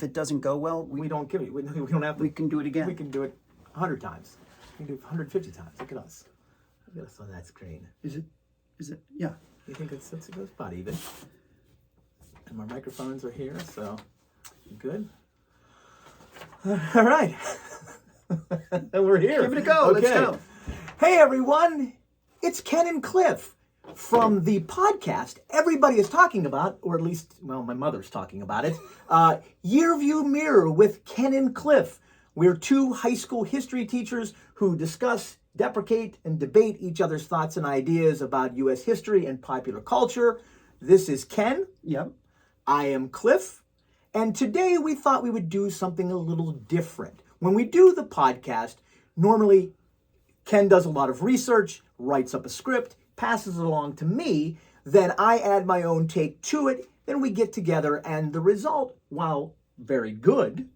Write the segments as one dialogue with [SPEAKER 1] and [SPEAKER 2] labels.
[SPEAKER 1] If it doesn't go well,
[SPEAKER 2] We don't give it. We don't have to.
[SPEAKER 1] we can do it again.
[SPEAKER 2] We can do it 100 times. We can do it 150 times. Look at us. Look at us on that screen.
[SPEAKER 1] Is it? Yeah.
[SPEAKER 2] You think it's about even? And my microphones are here, so good. All right. We're here.
[SPEAKER 1] Give it a go.
[SPEAKER 2] Okay.
[SPEAKER 1] Let's go.
[SPEAKER 2] Hey, everyone. It's Ken and Cliff from the podcast everybody is talking about, or at least, well, my mother's talking about it, Yearview Mirror with Ken and Cliff. We're two high school history teachers who discuss, deprecate, and debate each other's thoughts and ideas about U.S. history and popular culture. This is Ken.
[SPEAKER 1] Yep.
[SPEAKER 2] I am Cliff. And today we thought we would do something a little different. When we do the podcast, normally Ken does a lot of research, writes up a script, passes it along to me, then I add my own take to it, then we get together, and the result, while very good,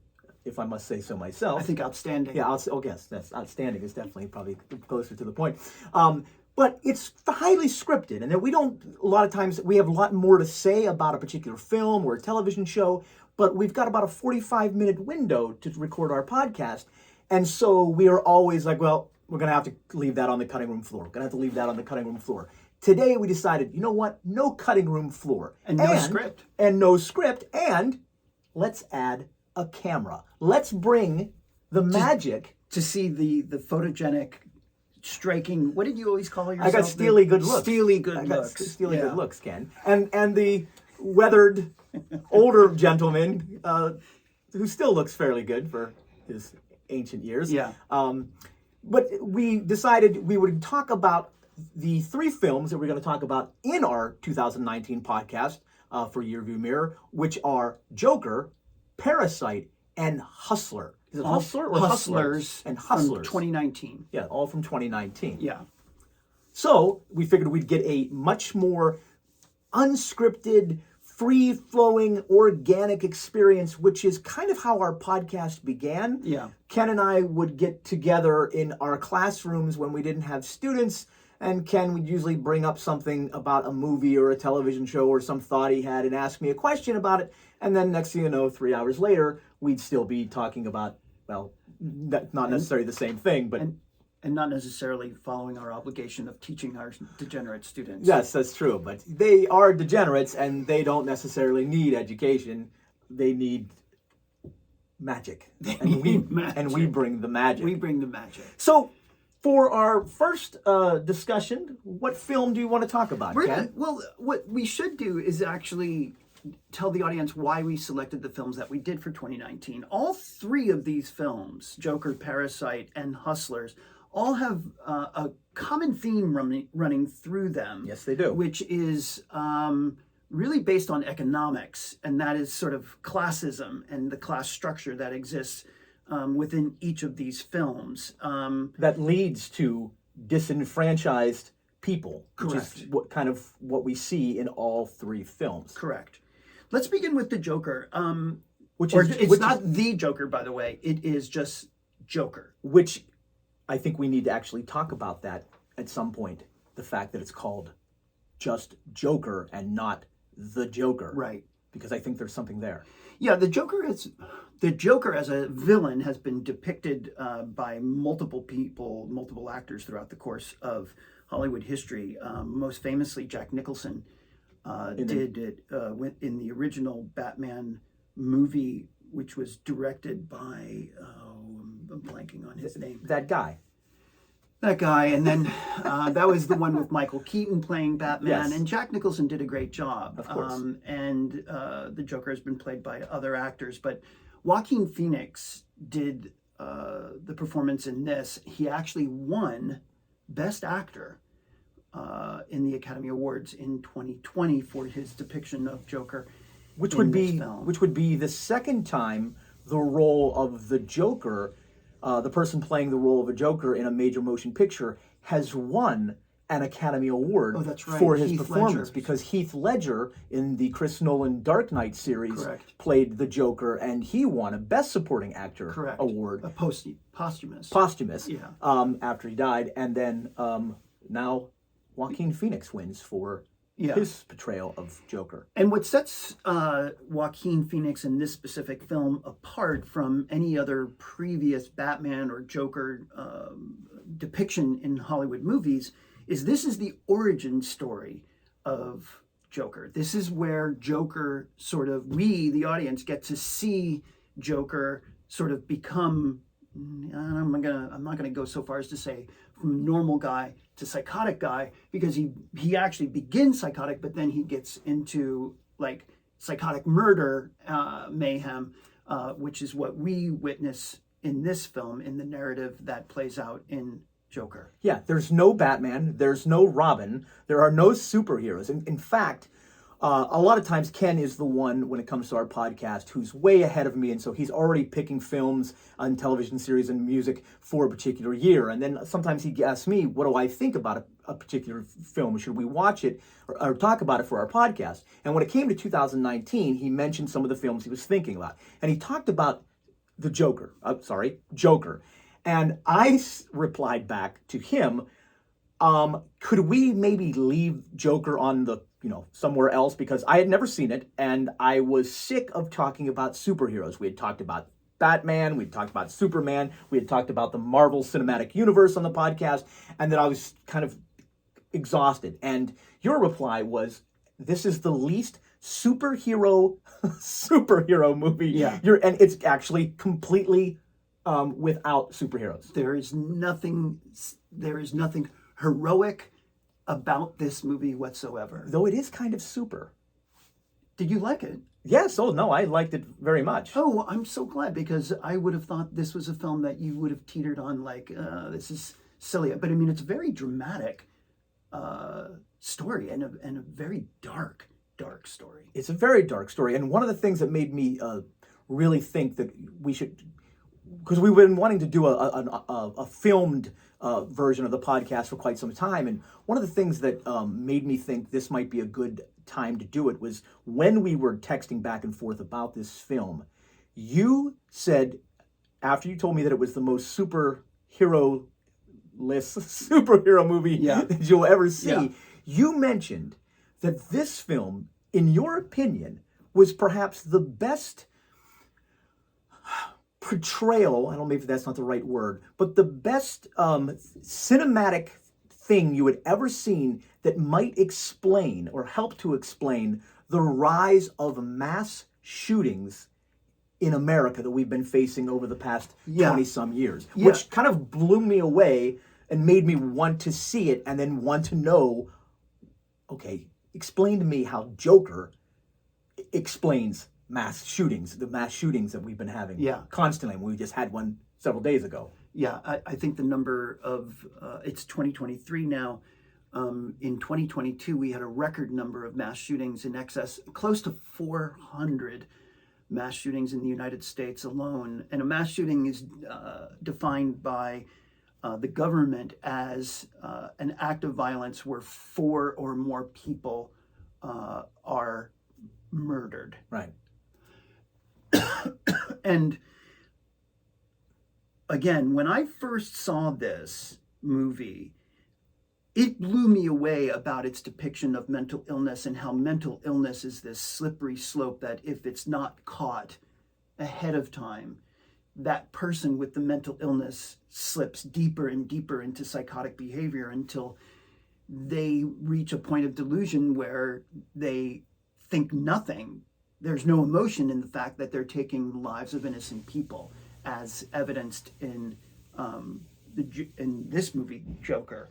[SPEAKER 2] if I must say so myself.
[SPEAKER 1] I think outstanding.
[SPEAKER 2] Yeah, yes, that's outstanding is definitely probably closer to the point. But it's highly scripted, and that we don't, a lot of times, we have a lot more to say about a particular film or a television show, but we've got about a 45-minute window to record our podcast, and so we are always like, well, we're going to have to leave that on the cutting room floor. We're going to have to leave that on the cutting room floor. Today we decided, you know what? No cutting room floor.
[SPEAKER 1] And no script.
[SPEAKER 2] And no script. And let's add a camera. Let's bring the magic.
[SPEAKER 1] To see the photogenic, striking, what did you always call yourself?
[SPEAKER 2] I got steely good looks.
[SPEAKER 1] Steely good
[SPEAKER 2] I got
[SPEAKER 1] looks.
[SPEAKER 2] steely
[SPEAKER 1] Yeah.
[SPEAKER 2] good looks, Ken. And the weathered older gentleman who still looks fairly good for his ancient years.
[SPEAKER 1] Yeah.
[SPEAKER 2] But we decided we would talk about the three films that we're going to talk about in our 2019 podcast for Yearview Mirror, which are Joker, Parasite, and Hustler. Is it Hustler or
[SPEAKER 1] Hustlers?
[SPEAKER 2] And Hustlers.
[SPEAKER 1] From 2019.
[SPEAKER 2] Yeah, all from 2019.
[SPEAKER 1] Yeah.
[SPEAKER 2] So we figured we'd get a much more unscripted, free-flowing, organic experience, which is kind of how our podcast began.
[SPEAKER 1] Yeah.
[SPEAKER 2] Ken and I would get together in our classrooms when we didn't have students, and Ken would usually bring up something about a movie or a television show or some thought he had and ask me a question about it, and then next thing you know, 3 hours later, we'd still be talking about, well, not necessarily the same thing, but...
[SPEAKER 1] And not necessarily following our obligation of teaching our degenerate students.
[SPEAKER 2] Yes, that's true. But they are degenerates, and they don't necessarily need education. They need magic. And we bring the magic.
[SPEAKER 1] We bring the magic.
[SPEAKER 2] So, for our first discussion, what film do you want to talk about, Ken?
[SPEAKER 1] Well, what we should do is actually tell the audience why we selected the films that we did for 2019. All three of these films, Joker, Parasite, and Hustlers, all have a common theme running through them.
[SPEAKER 2] Yes, they do.
[SPEAKER 1] Which is really based on economics, and that is sort of classism and the class structure that exists within each of these films.
[SPEAKER 2] That leads to disenfranchised people.
[SPEAKER 1] Correct.
[SPEAKER 2] Which is what we see in all three films.
[SPEAKER 1] Correct. Let's begin with the Joker.
[SPEAKER 2] It's
[SPEAKER 1] not the Joker, by the way. It is just Joker.
[SPEAKER 2] Which I think we need to actually talk about that at some point. The fact that it's called just Joker and not the Joker.
[SPEAKER 1] Right.
[SPEAKER 2] Because I think there's something there.
[SPEAKER 1] Yeah, the Joker as a villain has been depicted by multiple people, multiple actors throughout the course of Hollywood history. Most famously, Jack Nicholson did it in the original Batman movie, which was directed by, I'm blanking on his name.
[SPEAKER 2] That guy.
[SPEAKER 1] That guy, and then that was the one with Michael Keaton playing Batman,
[SPEAKER 2] Yes.
[SPEAKER 1] and Jack Nicholson did a great job.
[SPEAKER 2] Of course.
[SPEAKER 1] And the Joker has been played by other actors, but Joaquin Phoenix did the performance in this. He actually won Best Actor in the Academy Awards in 2020 for his depiction of Joker.
[SPEAKER 2] Which would be the second time the role of the Joker, the person playing the role of a Joker in a major motion picture, has won an Academy Award for his performance. Because Heath Ledger in the Chris Nolan Dark Knight series played the Joker, and he won a Best Supporting Actor award.
[SPEAKER 1] A posthumous.
[SPEAKER 2] Posthumous.
[SPEAKER 1] Yeah.
[SPEAKER 2] After he died, and then now Joaquin Phoenix wins for
[SPEAKER 1] Yeah.
[SPEAKER 2] his portrayal of Joker.
[SPEAKER 1] And what sets Joaquin Phoenix in this specific film apart from any other previous Batman or Joker depiction in Hollywood movies is this is the origin story of Joker. This is where Joker sort of, we, the audience, get to see Joker sort of become, I'm not gonna go so far as to say from normal guy to psychotic guy, because he actually begins psychotic, but then he gets into like psychotic murder mayhem, which is what we witness in this film, in the narrative that plays out in Joker.
[SPEAKER 2] Yeah, there's no Batman, there's no Robin, there are no superheroes. In fact, a lot of times Ken is the one, when it comes to our podcast, who's way ahead of me, and so he's already picking films and television series and music for a particular year. And then sometimes he asks me, what do I think about a particular film? Should we watch it or talk about it for our podcast? And when it came to 2019, he mentioned some of the films he was thinking about. And he talked about Joker. And I replied back to him, could we maybe leave Joker on the, somewhere else? Because I had never seen it, and I was sick of talking about superheroes. We had talked about Batman, we had talked about Superman, we had talked about the Marvel Cinematic Universe on the podcast, and then I was kind of exhausted. And your reply was, this is the least superhero movie.
[SPEAKER 1] Yeah.
[SPEAKER 2] And it's actually completely without superheroes.
[SPEAKER 1] There is nothing heroic about this movie whatsoever.
[SPEAKER 2] Though it is kind of super.
[SPEAKER 1] Did you like it?
[SPEAKER 2] Yes, oh no, I liked it very much.
[SPEAKER 1] Oh, I'm so glad, because I would have thought this was a film that you would have teetered on like, this is silly. But I mean, it's a very dramatic story and a very dark story.
[SPEAKER 2] It's a very dark story. And one of the things that made me really think that we should, because we've been wanting to do a filmed version of the podcast for quite some time, and one of the things that made me think this might be a good time to do it was when we were texting back and forth about this film. You said, after you told me that it was the most superhero movie that you'll ever see, you mentioned that this film, in your opinion, was perhaps the best portrayal, I don't know if that's not the right word, but the best cinematic thing you had ever seen that might explain or help to explain the rise of mass shootings in America that we've been facing over the past 20-some years, which kind of blew me away and made me want to see it and then want to know, okay, explain to me how Joker explains the mass shootings that we've been having constantly. We just had one several days ago.
[SPEAKER 1] Yeah, I think the number of, it's 2023 now. In 2022, we had a record number of mass shootings in excess, close to 400 mass shootings in the United States alone. And a mass shooting is defined by the government as an act of violence where 4 or more people are murdered.
[SPEAKER 2] Right.
[SPEAKER 1] And again, when I first saw this movie, it blew me away about its depiction of mental illness and how mental illness is this slippery slope that if it's not caught ahead of time, that person with the mental illness slips deeper and deeper into psychotic behavior until they reach a point of delusion where they think nothing. There's no emotion in the fact that they're taking the lives of innocent people, as evidenced in this movie, Joker.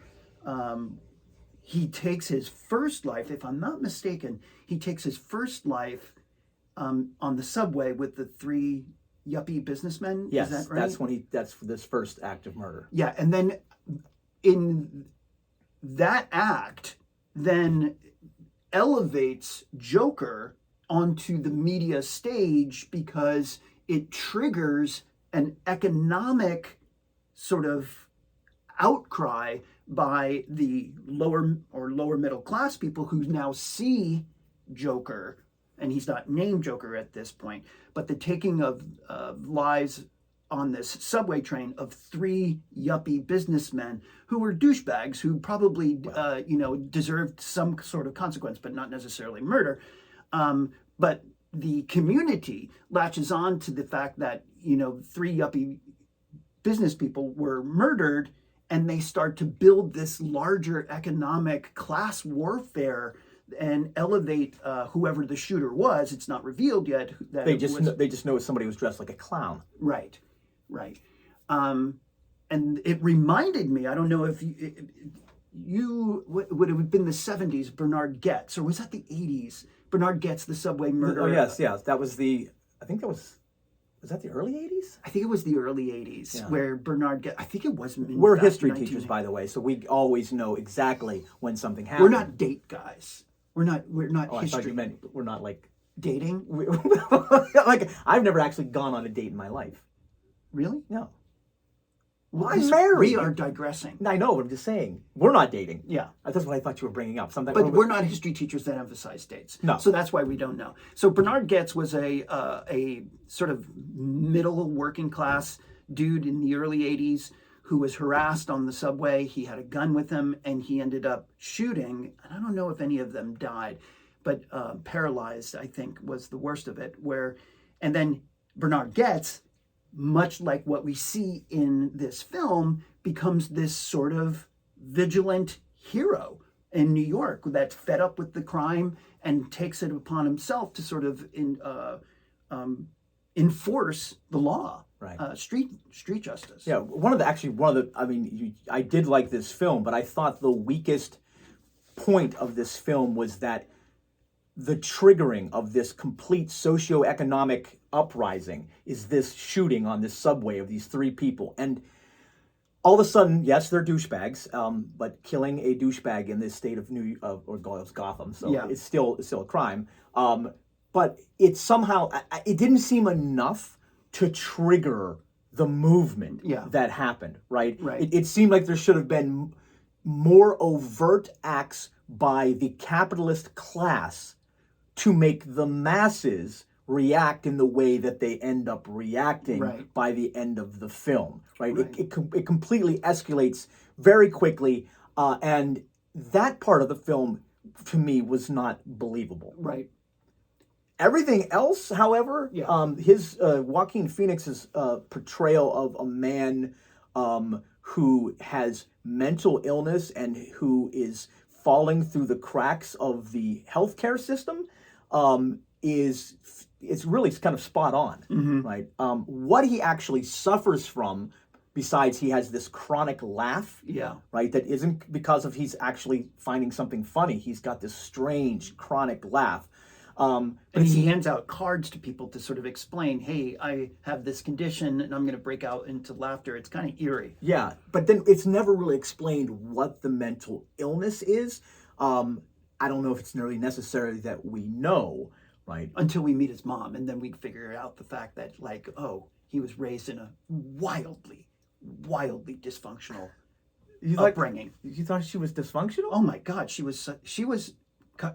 [SPEAKER 1] He takes his first life, if I'm not mistaken, he takes his first life on the subway with the 3 yuppie businessmen.
[SPEAKER 2] Yes,
[SPEAKER 1] is that right?
[SPEAKER 2] that's this first act of murder.
[SPEAKER 1] Yeah, and then in that act, then elevates Joker onto the media stage because it triggers an economic sort of outcry by the lower middle class people who now see Joker, and he's not named Joker at this point, but the taking of lives on this subway train of three yuppie businessmen who were douchebags who probably, deserved some sort of consequence, but not necessarily murder. But the community latches on to the fact that, three yuppie business people were murdered, and they start to build this larger economic class warfare and elevate whoever the shooter was. It's not revealed yet. That
[SPEAKER 2] They just know somebody was dressed like a clown.
[SPEAKER 1] Right. And it reminded me, I don't know if would it have been the 70s, Bernard Goetz, or was that the 80s? Bernard Goetz, the subway murderer.
[SPEAKER 2] Oh, yes. That was was that the early 80s?
[SPEAKER 1] I think it was the early 80s where Bernard Goetz, I think it was.
[SPEAKER 2] We're history teachers, by the way, so we always know exactly when something happened.
[SPEAKER 1] We're not date guys. We're not
[SPEAKER 2] Oh,
[SPEAKER 1] history.
[SPEAKER 2] I thought you meant we're not like
[SPEAKER 1] dating.
[SPEAKER 2] like I've never actually gone on a date in my life.
[SPEAKER 1] Really?
[SPEAKER 2] No.
[SPEAKER 1] Well,
[SPEAKER 2] I'm married.
[SPEAKER 1] We are digressing.
[SPEAKER 2] I know, but I'm just saying we're not dating.
[SPEAKER 1] Yeah.
[SPEAKER 2] That's what I thought you were bringing up. Something.
[SPEAKER 1] But we're not history teachers that emphasize dates.
[SPEAKER 2] No.
[SPEAKER 1] So that's why we don't know. So Bernard Goetz was a sort of middle working class dude in the early 80s who was harassed on the subway. He had a gun with him, and he ended up shooting. And I don't know if any of them died, but paralyzed, I think, was the worst of it. And then Bernard Goetz, much like what we see in this film, becomes this sort of vigilant hero in New York that's fed up with the crime and takes it upon himself to sort of enforce the law,
[SPEAKER 2] right?
[SPEAKER 1] Street justice.
[SPEAKER 2] Yeah, I did like this film, but I thought the weakest point of this film was that the triggering of this complete socioeconomic uprising is this shooting on this subway of these three people. And all of a sudden, yes, they're douchebags, but killing a douchebag in this state of Gotham, so
[SPEAKER 1] yeah.
[SPEAKER 2] it's still a crime. But it somehow, it didn't seem enough to trigger the movement that happened, right? It seemed like there should have been more overt acts by the capitalist class to make the masses react in the way that they end up reacting by the end of the film, right? It completely escalates very quickly, and that part of the film, to me, was not believable.
[SPEAKER 1] Right.
[SPEAKER 2] Everything else, however, his Joaquin Phoenix's portrayal of a man who has mental illness and who is falling through the cracks of the healthcare system it's really kind of spot on, right? What he actually suffers from, besides he has this chronic laugh, right? That isn't because of he's actually finding something funny. He's got this strange chronic laugh.
[SPEAKER 1] And he hands out cards to people to sort of explain, hey, I have this condition and I'm going to break out into laughter. It's kind of eerie.
[SPEAKER 2] Yeah, but then it's never really explained what the mental illness is. I don't know if it's really necessary that we know, right?
[SPEAKER 1] Until we meet his mom, and then we figure out the fact that, like, he was raised in a wildly dysfunctional upbringing.
[SPEAKER 2] You thought she was dysfunctional?
[SPEAKER 1] Oh my God, she was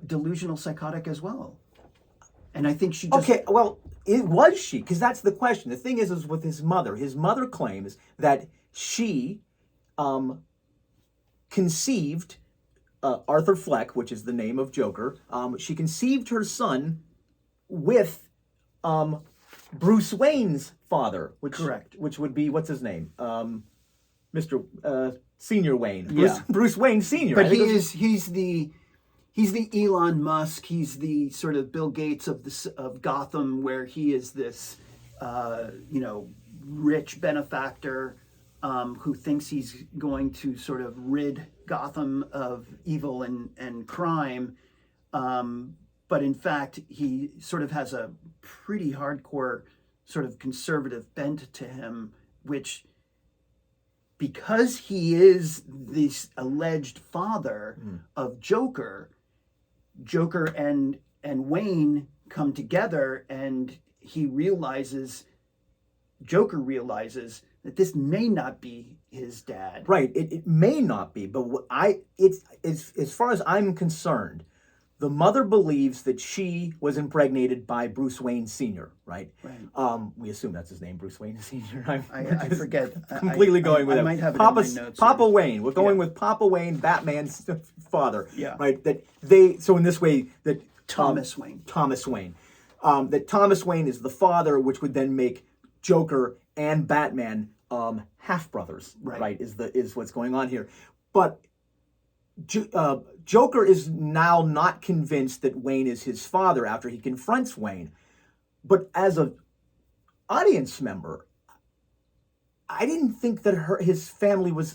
[SPEAKER 1] delusional, psychotic as well. And I think she just...
[SPEAKER 2] Okay, well, was she? Because that's the question. The thing is with his mother. His mother claims that she conceived Arthur Fleck, which is the name of Joker. She conceived her son with Bruce Wayne's father, which would be, what's his name? Mr. Senior Wayne. Bruce Wayne Senior.
[SPEAKER 1] But he's the Elon Musk. He's the sort of Bill Gates of Gotham, where he is this rich benefactor who thinks he's going to sort of rid Gotham of evil and crime. But in fact, he sort of has a pretty hardcore sort of conservative bent to him, which, because he is this alleged father of Joker and Wayne come together, and Joker realizes that this may not be his dad.
[SPEAKER 2] Right. It may not be, but it's as far as I'm concerned, The mother believes that she was impregnated by Bruce Wayne Sr., right?
[SPEAKER 1] Right.
[SPEAKER 2] We assume that's his name, Bruce Wayne Sr.
[SPEAKER 1] I forget.
[SPEAKER 2] Completely going with
[SPEAKER 1] I
[SPEAKER 2] it.
[SPEAKER 1] might have it
[SPEAKER 2] Papa,
[SPEAKER 1] in my notes.
[SPEAKER 2] Papa Wayne. We're going
[SPEAKER 1] Yeah.
[SPEAKER 2] with Papa Wayne, Batman's father.
[SPEAKER 1] Yeah.
[SPEAKER 2] Right. So in this way that
[SPEAKER 1] Thomas Wayne.
[SPEAKER 2] Thomas Wayne. That Thomas Wayne is the father, which would then make Joker and Batman half brothers.
[SPEAKER 1] Right.
[SPEAKER 2] Is what's going on here, but. Joker is now not convinced that Wayne is his father after he confronts Wayne. But as an audience member, I didn't think that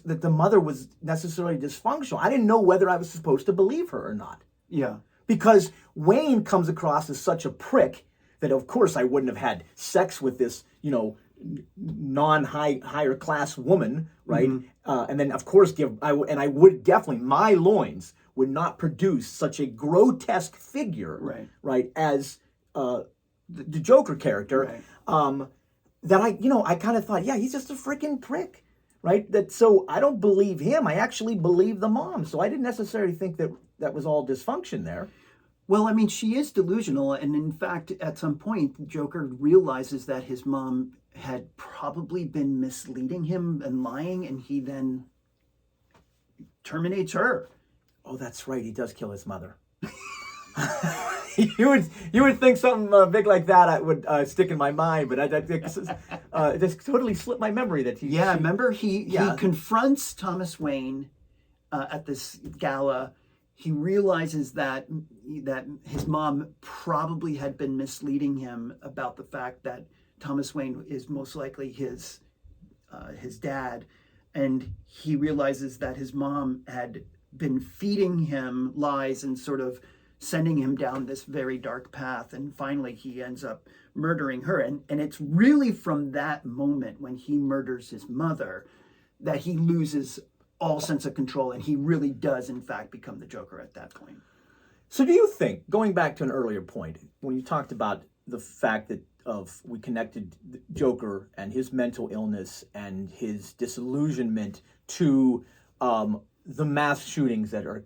[SPEAKER 2] that the mother was necessarily dysfunctional. I didn't know whether I was supposed to believe her or not.
[SPEAKER 1] Yeah.
[SPEAKER 2] Because Wayne comes across as such a prick that, of course, I wouldn't have had sex with this, higher class woman, right?
[SPEAKER 1] Mm-hmm.
[SPEAKER 2] And then, of course, I would definitely, my loins would not produce such a grotesque figure, right, as the Joker character.
[SPEAKER 1] Right.
[SPEAKER 2] That I kind of thought, yeah, he's just a freaking prick, right? So I don't believe him. I actually believe the mom. So I didn't necessarily think that was all dysfunction there.
[SPEAKER 1] Well, I mean, she is delusional, and in fact, at some point, Joker realizes that his mom had probably been misleading him and lying, and he then terminates her.
[SPEAKER 2] Oh, that's right. He does kill his mother. You would think something big like that would stick in my mind, but it just totally slipped my memory that he.
[SPEAKER 1] Yeah, remember he confronts Thomas Wayne at this gala. He realizes that his mom probably had been misleading him about the fact that Thomas Wayne is most likely his dad, and he realizes that his mom had been feeding him lies and sort of sending him down this very dark path, and finally he ends up murdering her. And it's really from that moment when he murders his mother that he loses all sense of control, and he really does in fact become the Joker at that point.
[SPEAKER 2] So do you think, going back to an earlier point, when you talked about the fact that we connected the Joker and his mental illness and his disillusionment to the mass shootings that are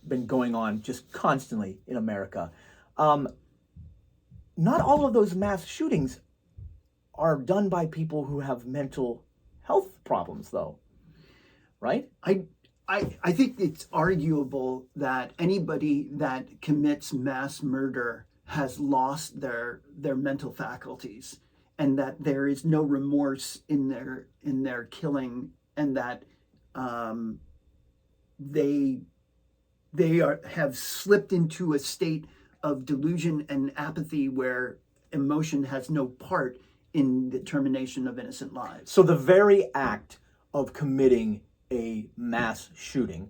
[SPEAKER 2] been going on just constantly in America, not all of those mass shootings are done by people who have mental health problems, though, right?
[SPEAKER 1] I think it's arguable that anybody that commits mass murder has lost their mental faculties, and that there is no remorse in their killing, and that they have slipped into a state of delusion and apathy where emotion has no part in the termination of innocent lives.
[SPEAKER 2] So the very act of committing a mass shooting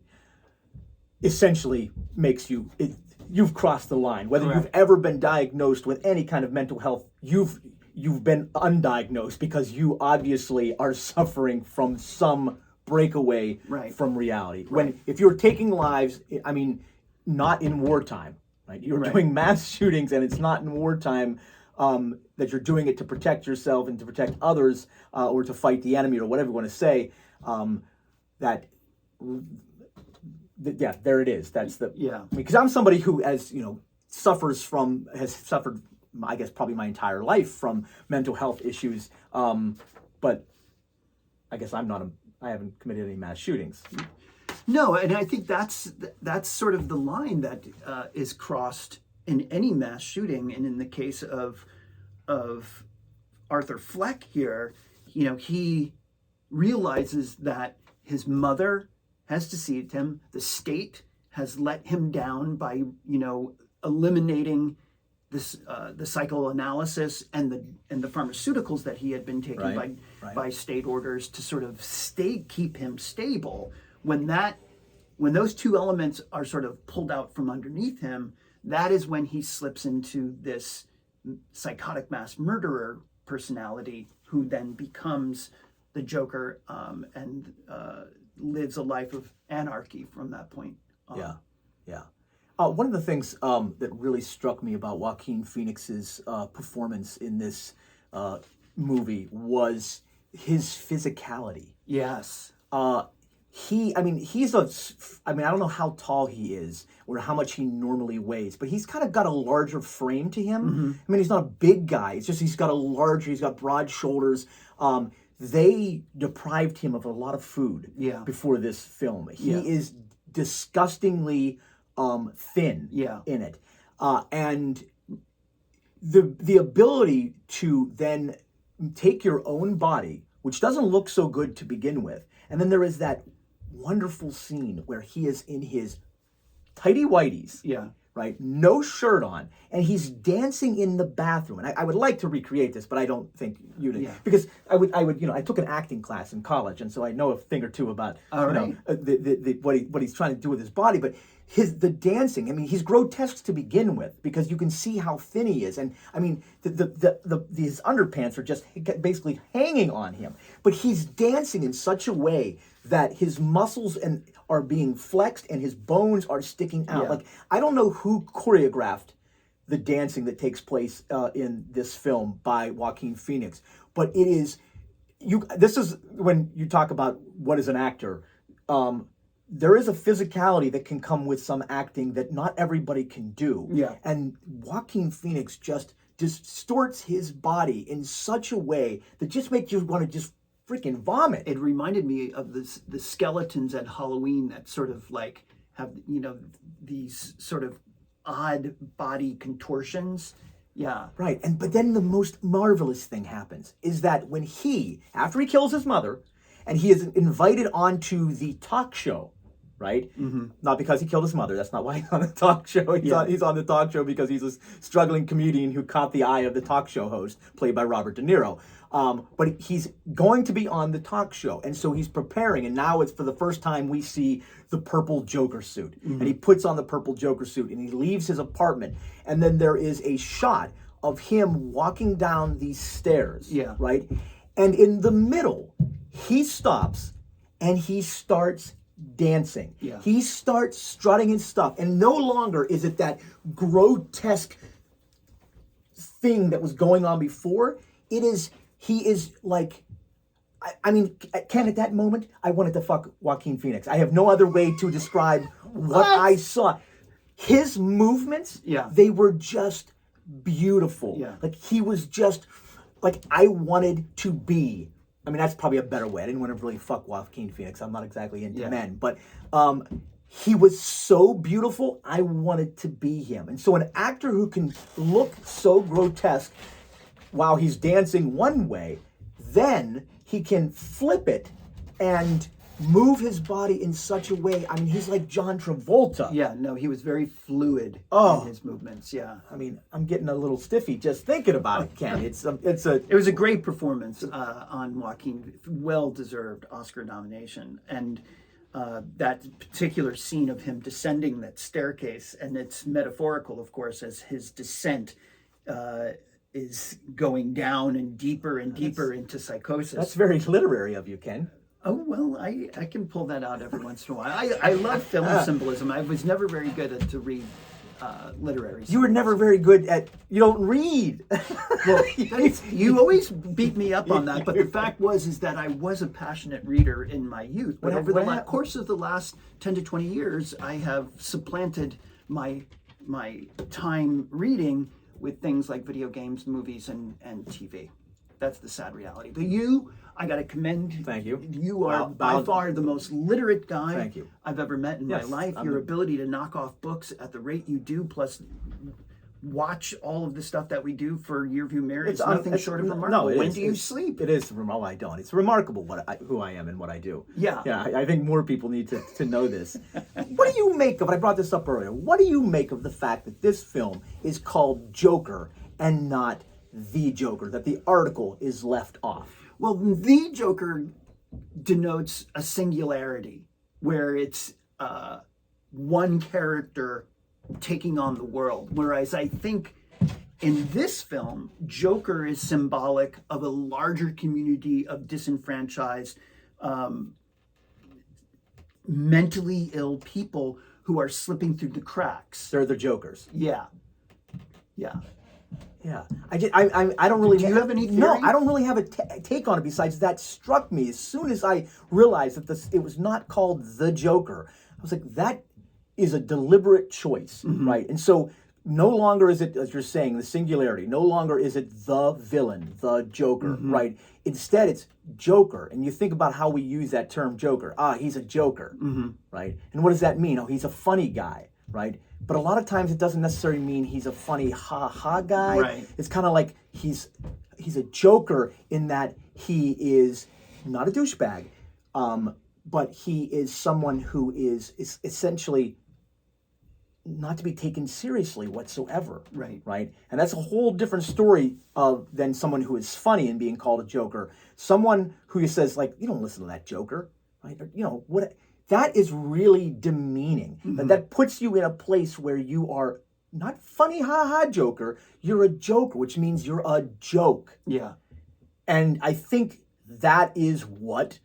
[SPEAKER 2] essentially makes you've crossed the line. Whether
[SPEAKER 1] Correct.
[SPEAKER 2] You've ever been diagnosed with any kind of mental health, you've been undiagnosed because you obviously are suffering from some breakaway from reality. If you're taking lives, I mean, not in wartime, right? You're doing mass shootings, and it's not in wartime that you're doing it to protect yourself and to protect others, or to fight the enemy, or whatever you want to say. There it is. That's because I'm somebody who, has suffered, I guess, probably my entire life from mental health issues. But I guess I haven't committed any mass shootings.
[SPEAKER 1] No, and I think that's sort of the line that is crossed in any mass shooting. And in the case of Arthur Fleck here, he realizes that his mother has deceived him. The state has let him down by eliminating this the psychoanalysis and the pharmaceuticals that he had been taking by state orders to sort of keep him stable. When those two elements are sort of pulled out from underneath him, that is when he slips into this psychotic mass murderer personality, who then becomes the Joker and lives a life of anarchy from that point on.
[SPEAKER 2] Yeah. One of the things that really struck me about Joaquin Phoenix's performance in this movie was his physicality.
[SPEAKER 1] Yes.
[SPEAKER 2] I mean, I don't know how tall he is or how much he normally weighs, but he's kind of got a larger frame to him. I mean, he's not a big guy. It's just he's got broad shoulders. They deprived him of a lot of food before this film. He is disgustingly thin in it. And the ability to then take your own body, which doesn't look so good to begin with, and then there is that wonderful scene where he is in his tighty whities, right, no shirt on, and he's dancing in the bathroom. And I would like to recreate this, but I don't think you did, because I would, I took an acting class in college, and so I know a thing or two about what he's trying to do with his body, but. The dancing, I mean, he's grotesque to begin with because you can see how thin he is, and I mean, these underpants are just basically hanging on him. But he's dancing in such a way that his muscles are being flexed and his bones are sticking out. Like, I don't know who choreographed the dancing that takes place in this film by Joaquin Phoenix, but it is This is when you talk about what is an actor. There is a physicality that can come with some acting that not everybody can do.
[SPEAKER 1] Yeah.
[SPEAKER 2] And Joaquin Phoenix just distorts his body in such a way that just makes you want to just freaking vomit.
[SPEAKER 1] It reminded me of the skeletons at Halloween that sort of like have, these sort of odd body contortions. Yeah.
[SPEAKER 2] Right. But then the most marvelous thing happens is that when after he kills his mother, and he is invited onto the talk show, right? Mm-hmm. Not because he killed his mother. That's not why he's on the talk show. He's on the talk show because he's a struggling comedian who caught the eye of the talk show host, played by Robert De Niro. But he's going to be on the talk show, and so he's preparing. And now it's for the first time we see the purple Joker suit. Mm-hmm. And he puts on the purple Joker suit, and he leaves his apartment. And then there is a shot of him walking down these stairs, right? And in the middle, he stops and he starts dancing. Yeah. He starts strutting his stuff. And no longer is it that grotesque thing that was going on before. He is like, I mean, Ken, at that moment, I wanted to fuck Joaquin Phoenix. I have no other way to describe what I saw. His movements, they were just beautiful. Yeah. Like, he was just, like, I wanted to be. I mean, that's probably a better way. I didn't want to really fuck Joaquin Phoenix. I'm not exactly into men. But he was so beautiful, I wanted to be him. And so an actor who can look so grotesque while he's dancing one way, then he can flip it and move his body in such a way. I mean, he's like John Travolta.
[SPEAKER 1] Yeah, no, he was very fluid in his movements. Yeah,
[SPEAKER 2] I mean, I'm getting a little stiffy just thinking about it, Ken.
[SPEAKER 1] It was a great performance on Joaquin, well-deserved Oscar nomination, and that particular scene of him descending that staircase, and it's metaphorical, of course, as his descent is going down and deeper into psychosis.
[SPEAKER 2] That's very literary of you, Ken.
[SPEAKER 1] Oh, well, I can pull that out every once in a while. I love film symbolism. I was never very good to read literary symbols.
[SPEAKER 2] You were never very good you don't read.
[SPEAKER 1] Well, you always beat me up on that, but the fact is that I was a passionate reader in my youth. But over the course of the last 10 to 20 years, I have supplanted my time reading with things like video games, movies, and TV. That's the sad reality. But I got to commend.
[SPEAKER 2] Thank you.
[SPEAKER 1] You are by far the most literate guy I've ever met in my life. Your ability to knock off books at the rate you do, plus watch all of the stuff that we do for Yearview Marriott, it's nothing short of remarkable. When do you sleep?
[SPEAKER 2] It is. Oh, I don't. It's remarkable who I am and what I do.
[SPEAKER 1] Yeah.
[SPEAKER 2] Yeah, I think more people need to know this. What do you make of, I brought this up earlier, what do you make of the fact that this film is called Joker and not The Joker, that the article is left off?
[SPEAKER 1] Well, The Joker denotes a singularity where it's one character taking on the world. Whereas I think in this film, Joker is symbolic of a larger community of disenfranchised, mentally ill people who are slipping through the cracks.
[SPEAKER 2] They're the Jokers.
[SPEAKER 1] Yeah. Yeah.
[SPEAKER 2] Yeah, I don't really.
[SPEAKER 1] Do you have any
[SPEAKER 2] No,
[SPEAKER 1] theory?
[SPEAKER 2] I don't really have a take on it. Besides that, struck me as soon as I realized that it was not called the Joker. I was like, that is a deliberate choice, right? And so no longer is it, as you're saying, the singularity. No longer is it the villain, the Joker, right? Instead, it's Joker. And you think about how we use that term Joker. Ah, he's a Joker, right? And what does that mean? Oh, he's a funny guy, right? But a lot of times it doesn't necessarily mean he's a funny ha-ha guy.
[SPEAKER 1] Right.
[SPEAKER 2] It's kind of like he's a Joker in that he is not a douchebag, but he is someone who is essentially not to be taken seriously whatsoever.
[SPEAKER 1] Right.
[SPEAKER 2] Right. And that's a whole different story than someone who is funny and being called a Joker. Someone who says, like, you don't listen to that Joker, right? Or, you know, what that is really demeaning. That puts you in a place where you are not funny, ha-ha Joker. You're a joker, which means you're a joke.
[SPEAKER 1] Yeah.
[SPEAKER 2] And I think that is what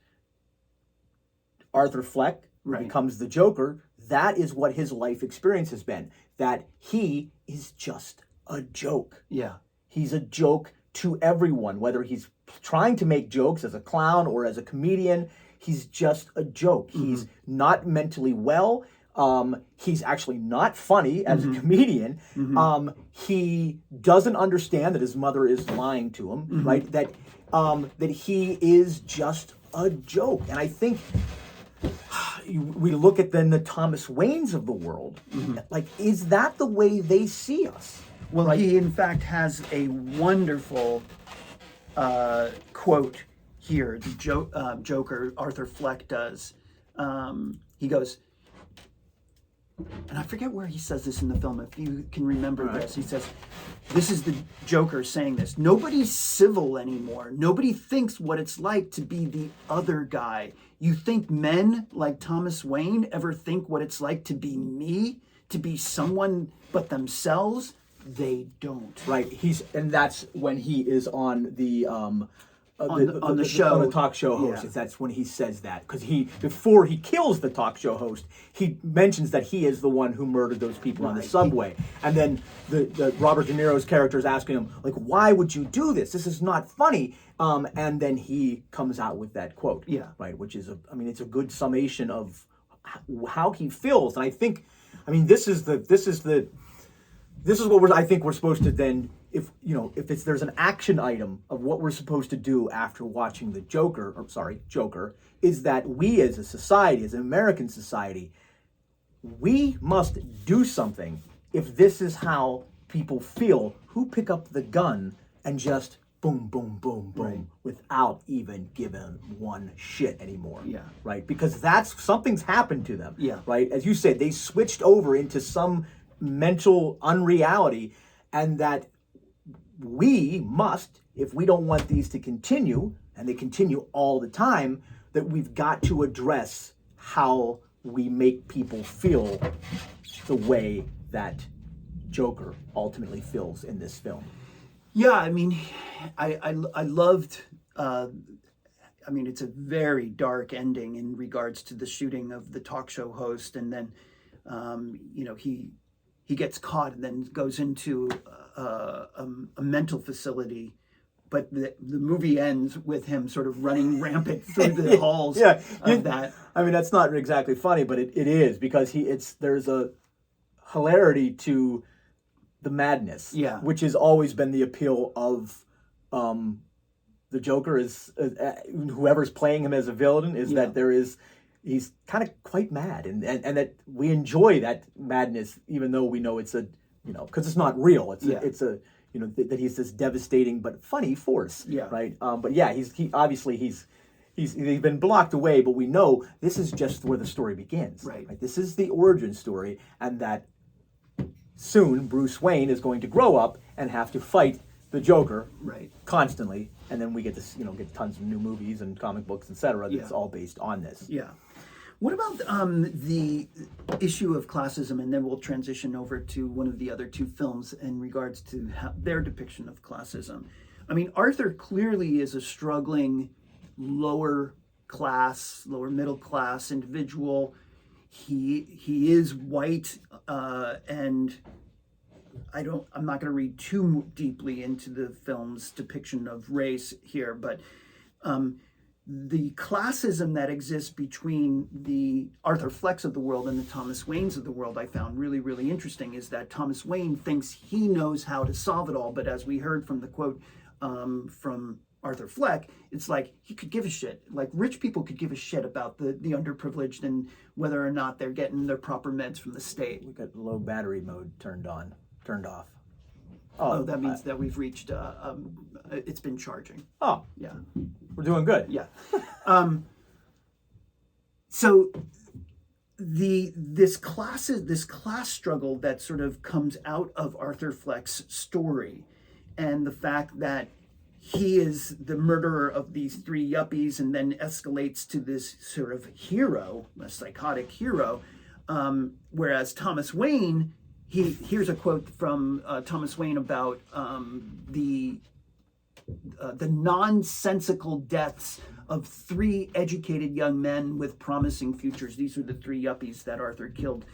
[SPEAKER 2] Arthur Fleck
[SPEAKER 1] Right.
[SPEAKER 2] becomes the Joker. That is what his life experience has been. That he is just a joke.
[SPEAKER 1] Yeah.
[SPEAKER 2] He's a joke to everyone, whether he's trying to make jokes as a clown or as a comedian. He's just a joke. He's not mentally well. He's actually not funny as a comedian. He doesn't understand that his mother is lying to him, right? That he is just a joke. And I think we look at then the Thomas Waynes of the world. Like, is that the way they see us?
[SPEAKER 1] Well, he in fact has a wonderful quote here. The Joker, Arthur Fleck does. He goes, and I forget where he says this in the film, if you can remember this. He says, this is the Joker saying this. Nobody's civil anymore. Nobody thinks what it's like to be the other guy. You think men like Thomas Wayne ever think what it's like to be me? To be someone but themselves? They don't.
[SPEAKER 2] Right. And that's when he is on the
[SPEAKER 1] on the show,
[SPEAKER 2] on the talk show host.
[SPEAKER 1] Yeah.
[SPEAKER 2] That's when he says that, because before he kills the talk show host, he mentions that he is the one who murdered those people on the subway. And then the Robert De Niro's character is asking him, like, why would you do this? This is not funny. And then he comes out with that quote.
[SPEAKER 1] Yeah.
[SPEAKER 2] Right. Which is it's a good summation of how he feels. And I think, this is what I think we're supposed to then, if there's an action item of what we're supposed to do after watching the Joker, is that we as a society, as an American society, we must do something if this is how people feel who pick up the gun and just boom, boom, boom, boom, without even giving one shit anymore.
[SPEAKER 1] Yeah.
[SPEAKER 2] Right? Because something's happened to them.
[SPEAKER 1] Yeah.
[SPEAKER 2] Right? As you said, they switched over into some mental unreality, and that we must, if we don't want these to continue, and they continue all the time, that we've got to address how we make people feel the way that Joker ultimately feels in this film.
[SPEAKER 1] Yeah, I loved. It's a very dark ending in regards to the shooting of the talk show host, and then, he gets caught and then goes into a mental facility. But the movie ends with him sort of running rampant through the halls of that.
[SPEAKER 2] That's not exactly funny, but it is, because there's a hilarity to the madness, which has always been the appeal of the Joker. Is whoever's playing him as a villain is that he's kind of quite mad, and that we enjoy that madness, even though we know it's because it's not real. It's a that he's this devastating but funny force. Yeah. Right. But yeah, he's been blocked away, but we know this is just where the story begins. Right. This is the origin story, and that soon Bruce Wayne is going to grow up and have to fight the Joker constantly, and then we get this, get tons of new movies and comic books, etc. That's all based on this.
[SPEAKER 1] Yeah. What about the issue of classism, and then we'll transition over to one of the other two films in regards to their depiction of classism. Arthur clearly is a struggling lower middle class individual. He is white, and I'm not going to read too deeply into the film's depiction of race here, but the classism that exists between the Arthur Flecks of the world and the Thomas Waynes of the world, I found really, really interesting, is that Thomas Wayne thinks he knows how to solve it all. But as we heard from the quote from Arthur Fleck, it's like he could give a shit. Like rich people could give a shit about the underprivileged and whether or not they're getting their proper meds from the state.
[SPEAKER 2] We got low battery mode turned off.
[SPEAKER 1] Oh, that means that we've reached, it's been charging.
[SPEAKER 2] Oh,
[SPEAKER 1] Yeah.
[SPEAKER 2] we're doing good.
[SPEAKER 1] Yeah. So this class struggle that sort of comes out of Arthur Fleck's story, and the fact that he is the murderer of these three yuppies and then escalates to this sort of hero, a psychotic hero, whereas Thomas Wayne, here's a quote from Thomas Wayne about the nonsensical deaths of three educated young men with promising futures. These were the three yuppies that Arthur killed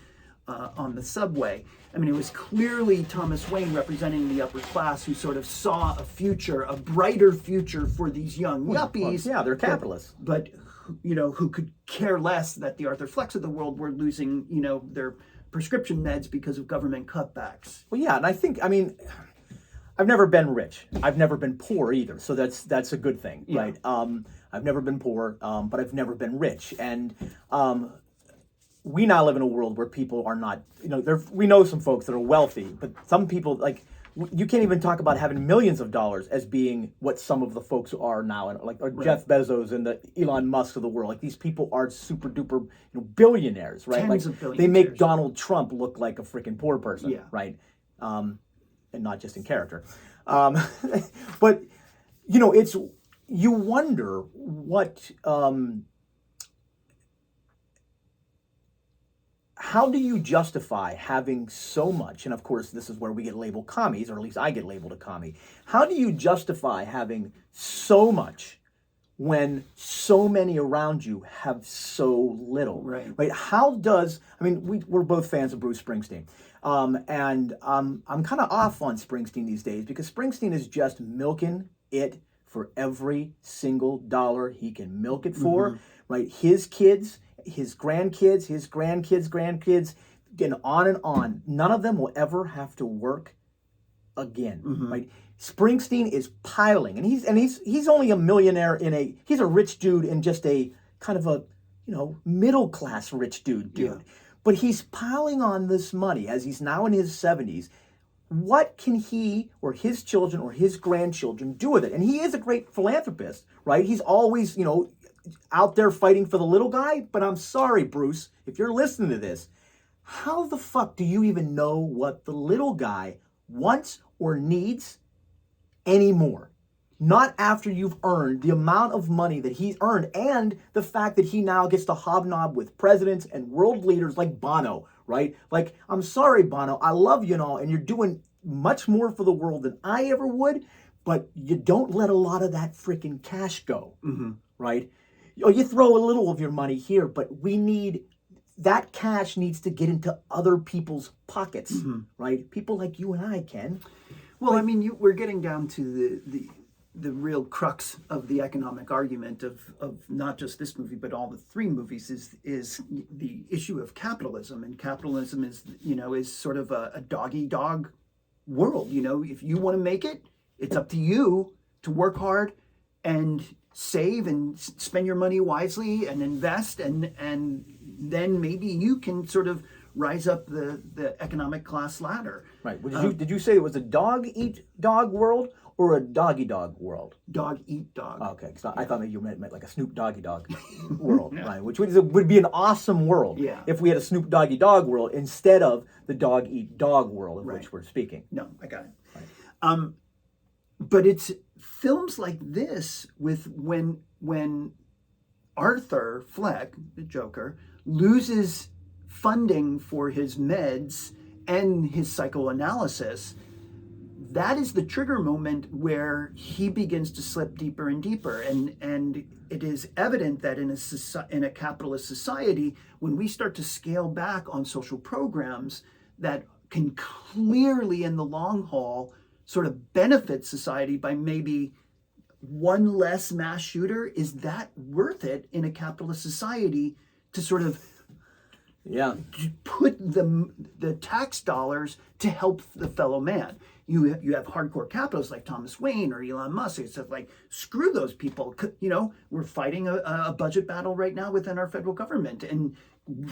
[SPEAKER 1] on the subway. I mean, it was clearly Thomas Wayne representing the upper class who sort of saw a future, a brighter future for these young yuppies.
[SPEAKER 2] Well, yeah, they're capitalists.
[SPEAKER 1] But who could care less that the Arthur Flecks of the world were losing, their prescription meds because of government cutbacks.
[SPEAKER 2] Well, yeah, and I mean, I've never been rich. I've never been poor either, so that's a good thing, right? I've never been poor, but I've never been rich, and we now live in a world where people are not, we know some folks that are wealthy, but some people, like, you can't even talk about having millions of dollars as being what some of the folks are now, and like Jeff Bezos and the Elon Musk of the world. Like, these people are super duper, billionaires, right?
[SPEAKER 1] Tens
[SPEAKER 2] like
[SPEAKER 1] of billionaires.
[SPEAKER 2] they make Donald Trump look like a freaking poor person,
[SPEAKER 1] Yeah.
[SPEAKER 2] right? And not just in character. But it's, you wonder what. How do you justify having so much, and of course this is where we get labeled commies, or at least I get labeled a commie. How do you justify having so much when so many around you have so little?
[SPEAKER 1] Right?
[SPEAKER 2] How does, we're both fans of Bruce Springsteen. And I'm kind of off on Springsteen these days because Springsteen is just milking it for every single dollar he can milk it for, right? His kids, his grandkids, and on. None of them will ever have to work again, right? Springsteen is piling, and he's only a millionaire he's a rich dude in just a kind of a middle class rich dude.
[SPEAKER 1] Yeah.
[SPEAKER 2] But he's piling on this money as he's now in his 70s. What can he or his children or his grandchildren do with it? And he is a great philanthropist, right? He's always, out there fighting for the little guy. But I'm sorry, Bruce, if you're listening to this, how the fuck do you even know what the little guy wants or needs anymore? Not after you've earned the amount of money that he's earned and the fact that he now gets to hobnob with presidents and world leaders like Bono, right? Like, I'm sorry, Bono, I love you and all, and you're doing much more for the world than I ever would, but you don't let a lot of that freaking cash go, right? You throw a little of your money here, but that cash needs to get into other people's pockets, right? People like you and I can.
[SPEAKER 1] Well, we're getting down to the real crux of the economic argument of not just this movie but all the three movies is the issue of capitalism. And capitalism is sort of a dog-eat-dog world. If you want to make it, it's up to you to work hard and save and spend your money wisely and invest, and then maybe you can sort of rise up the economic class ladder.
[SPEAKER 2] Right. Did you say it was a dog-eat-dog world or a doggy-dog world?
[SPEAKER 1] Dog-eat-dog.
[SPEAKER 2] Okay, because I thought maybe you meant like a Snoop Doggy-Dog world, right? Which would be an awesome world if we had a Snoop Doggy-Dog world instead of the dog-eat-dog world of which we're speaking.
[SPEAKER 1] No, I got it. Right. But it's films like this when Arthur Fleck, the Joker, loses funding for his meds and his psychoanalysis, that is the trigger moment where he begins to slip deeper and deeper. And it is evident that in a capitalist society, when we start to scale back on social programs that can clearly, in the long haul, sort of benefit society by maybe one less mass shooter. Is that worth it in a capitalist society to sort of
[SPEAKER 2] Yeah.
[SPEAKER 1] put the tax dollars to help the fellow man? You have hardcore capitalists like Thomas Wayne or Elon Musk. It's like, screw those people. We're fighting a budget battle right now within our federal government, and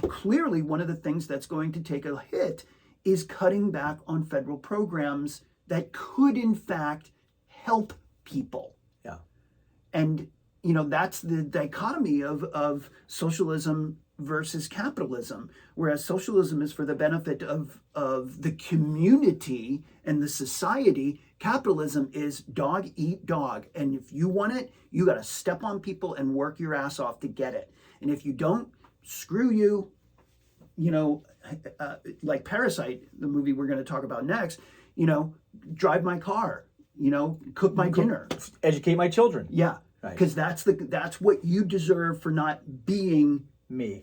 [SPEAKER 1] clearly one of the things that's going to take a hit is cutting back on federal programs that could in fact help people.
[SPEAKER 2] Yeah.
[SPEAKER 1] And that's the dichotomy of socialism versus capitalism. Whereas socialism is for the benefit of the community and the society, capitalism is dog eat dog. And if you want it, you got to step on people and work your ass off to get it. And if you don't, screw you. Like Parasite, the movie we're going to talk about next, drive my car, cook my dinner.
[SPEAKER 2] Educate my children.
[SPEAKER 1] Yeah.
[SPEAKER 2] Right.
[SPEAKER 1] Because that's what you deserve for not being
[SPEAKER 2] Me,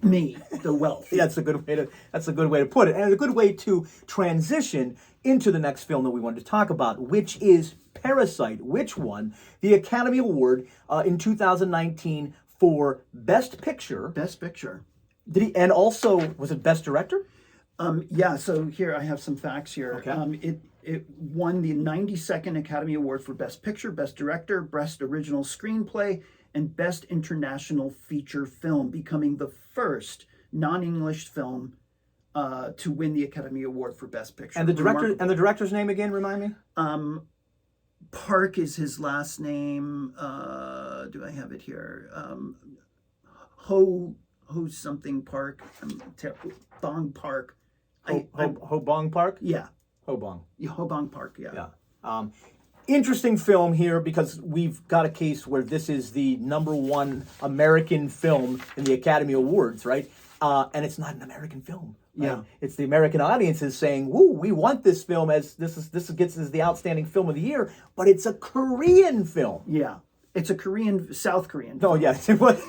[SPEAKER 1] the wealth.
[SPEAKER 2] That's a good way to put it, and a good way to transition into the next film that we wanted to talk about, which is Parasite, which won the Academy Award in 2019 for Best Picture.
[SPEAKER 1] Best Picture.
[SPEAKER 2] And also, was it Best Director?
[SPEAKER 1] Yeah. So here I have some facts here.
[SPEAKER 2] Okay.
[SPEAKER 1] It won the 92nd Academy Award for Best Picture, Best Director, Best Original Screenplay, and Best International Feature Film, becoming the first non-English film to win the Academy Award for Best Picture.
[SPEAKER 2] And the director's name again, remind me?
[SPEAKER 1] Park is his last name. Do I have it here? Ho something Park. Bong Park.
[SPEAKER 2] Ho Bong Park?
[SPEAKER 1] Yeah.
[SPEAKER 2] Ho Bong.
[SPEAKER 1] Ho Bong Park, yeah.
[SPEAKER 2] Yeah. Interesting film here because we've got a case where this is the #1 American film in the Academy Awards, right? And it's not an American film. Right?
[SPEAKER 1] Yeah.
[SPEAKER 2] It's the American audiences saying, "Woo, we want this film as this gets as the outstanding film of the year," but it's a Korean film.
[SPEAKER 1] Yeah. It's a South Korean.
[SPEAKER 2] Oh, yes. It was.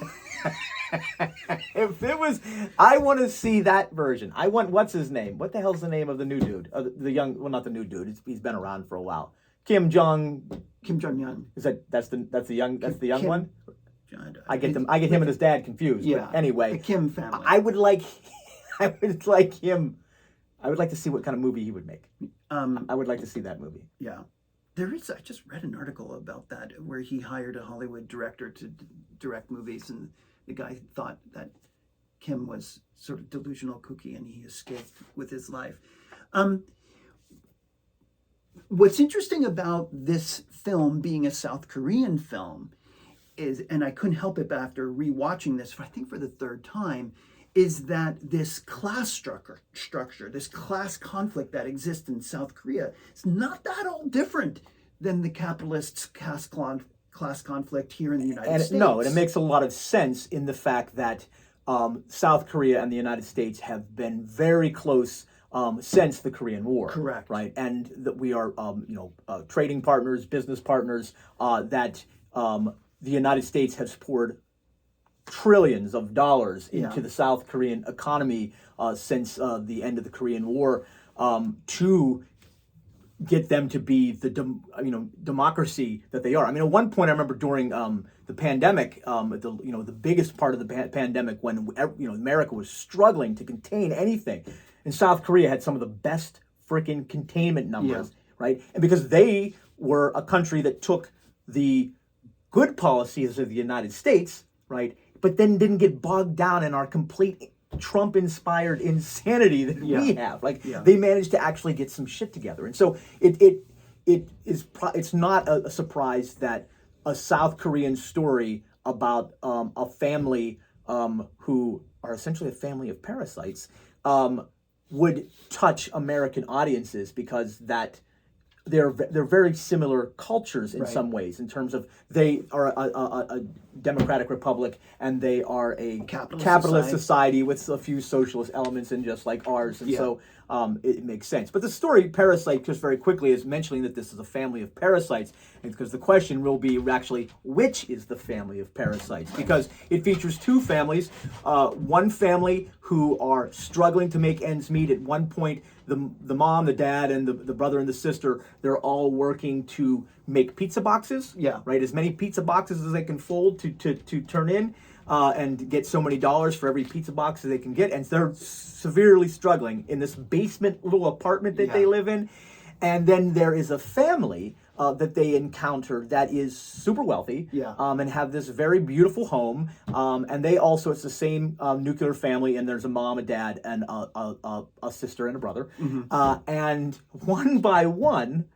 [SPEAKER 2] If it was, I want to see that version. I want, what's his name? What the hell's the name of the new dude? The young, well, not the new dude. He's been around for a while. Kim Jong-un. Is that's the young one? I get him and his dad confused.
[SPEAKER 1] Yeah.
[SPEAKER 2] But anyway,
[SPEAKER 1] the Kim family.
[SPEAKER 2] I would like him. I would like to see what kind of movie he would make. I would like to see that movie.
[SPEAKER 1] Yeah. I just read an article about that where he hired a Hollywood director to direct movies, and the guy thought that Kim was sort of delusional kooky and he escaped with his life. What's interesting about this film being a South Korean film is, and I couldn't help it after rewatching this, I think for the third time, is that this class structure, this class conflict that exists in South Korea, it's not that all different than the capitalist class conflict here in the United States.
[SPEAKER 2] No, and it makes a lot of sense in the fact that South Korea and the United States have been very close since the Korean War.
[SPEAKER 1] Correct.
[SPEAKER 2] Right, and that we are, trading partners, business partners. That the United States has poured trillions of dollars into the South Korean economy since the end of the Korean War to get them to be the democracy that they are. I mean, at one point, I remember during the pandemic, the biggest part of the pandemic, when America was struggling to contain anything, and South Korea had some of the best freaking containment numbers, right? And because they were a country that took the good policies of the United States, right, but then didn't get bogged down in our complete Trump-inspired insanity that we have. They managed to actually get some shit together, and so it's not a surprise that a South Korean story about a family who are essentially a family of parasites would touch American audiences, because that they're very similar cultures in some ways, in terms of they are a democratic republic and they are a capitalist society with a few socialist elements, and just like ours. And so it makes sense. But the story Parasite, just very quickly, is mentioning that this is a family of parasites, because the question will be actually which is the family of parasites, because it features two families. One family who are struggling to make ends meet. At one point, the mom, the dad, and the brother and the sister, they're all working to make pizza boxes.
[SPEAKER 1] Yeah.
[SPEAKER 2] Right, as many pizza boxes as they can fold to turn in. And get so many dollars for every pizza box that they can get. And they're severely struggling in this basement little apartment that they live in. And then there is a family that they encounter that is super wealthy, and have this very beautiful home. And they also, it's the same nuclear family, and there's a mom, a dad, and a sister and a brother. And one by one,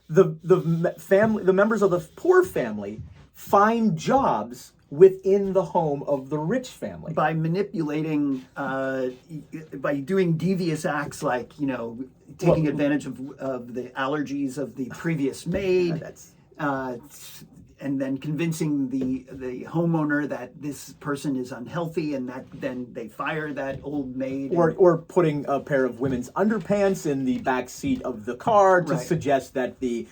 [SPEAKER 2] the members of the poor family find jobs within the home of the rich family
[SPEAKER 1] by manipulating, by doing devious acts like taking advantage of the allergies of the previous maid, and then convincing the homeowner that this person is unhealthy, and that then they fire that old maid,
[SPEAKER 2] or putting a pair of women's underpants in the back seat of the car to suggest that their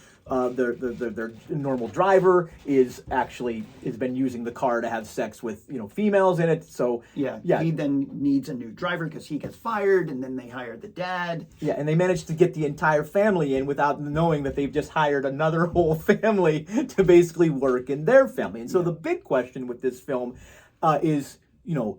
[SPEAKER 2] normal driver has been using the car to have sex with females in it. So
[SPEAKER 1] he then needs a new driver because he gets fired, and then they hire the dad.
[SPEAKER 2] And they manage to get the entire family in without knowing that they've just hired another whole family to basically work in their family. And so the big question with this film is,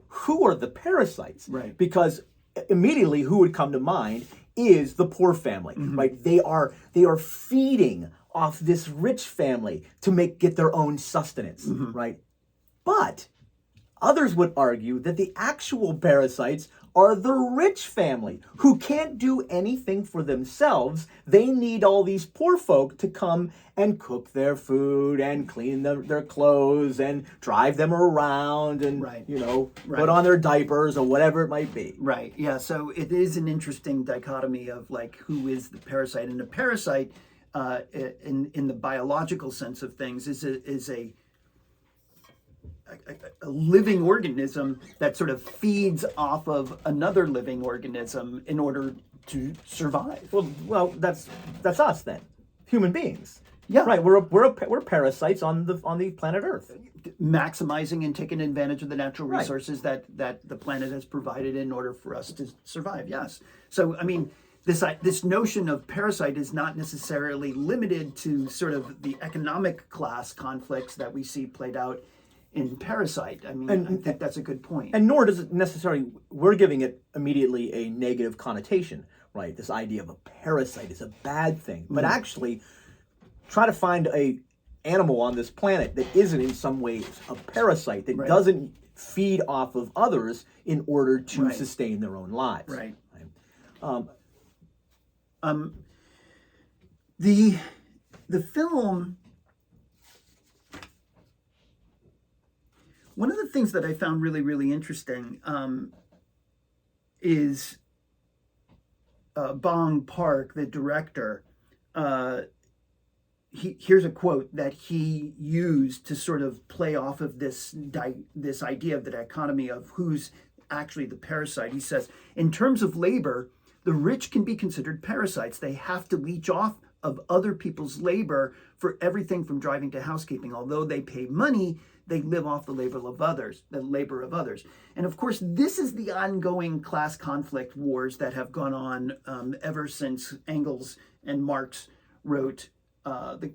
[SPEAKER 2] who are the parasites?
[SPEAKER 1] Right.
[SPEAKER 2] Because immediately who would come to mind is the poor family, right? They are feeding off this rich family to get their own sustenance, right? But others would argue that the actual parasites are the rich family who can't do anything for themselves. They need all these poor folk to come and cook their food and clean their clothes and drive them around and, put on their diapers or whatever it might be.
[SPEAKER 1] Right, yeah. So it is an interesting dichotomy of who is the parasite. And a parasite, in the biological sense of things, is a living organism that sort of feeds off of another living organism in order to survive.
[SPEAKER 2] Well, that's us then, human beings.
[SPEAKER 1] Yeah,
[SPEAKER 2] right. We're parasites on the planet Earth,
[SPEAKER 1] maximizing and taking advantage of the natural resources that the planet has provided in order for us to survive. Yes. So I mean, this notion of parasite is not necessarily limited to sort of the economic class conflicts that we see played out in Parasite. I mean, I think that's a good point.
[SPEAKER 2] And nor does it necessarily, we're giving it immediately a negative connotation, right? This idea of a parasite is a bad thing. But actually, try to find a animal on this planet that isn't in some ways a parasite, that doesn't feed off of others in order to sustain their own lives.
[SPEAKER 1] Right. The film, one of the things that I found really, really interesting is Bong Park, the director. Here's a quote that he used to sort of play off of this idea of the dichotomy of who's actually the parasite. He says, in terms of labor, the rich can be considered parasites. They have to leech off of other people's labor for everything from driving to housekeeping. Although they pay money, they live off the labor of others. And of course, this is the ongoing class conflict wars that have gone on ever since Engels and Marx wrote the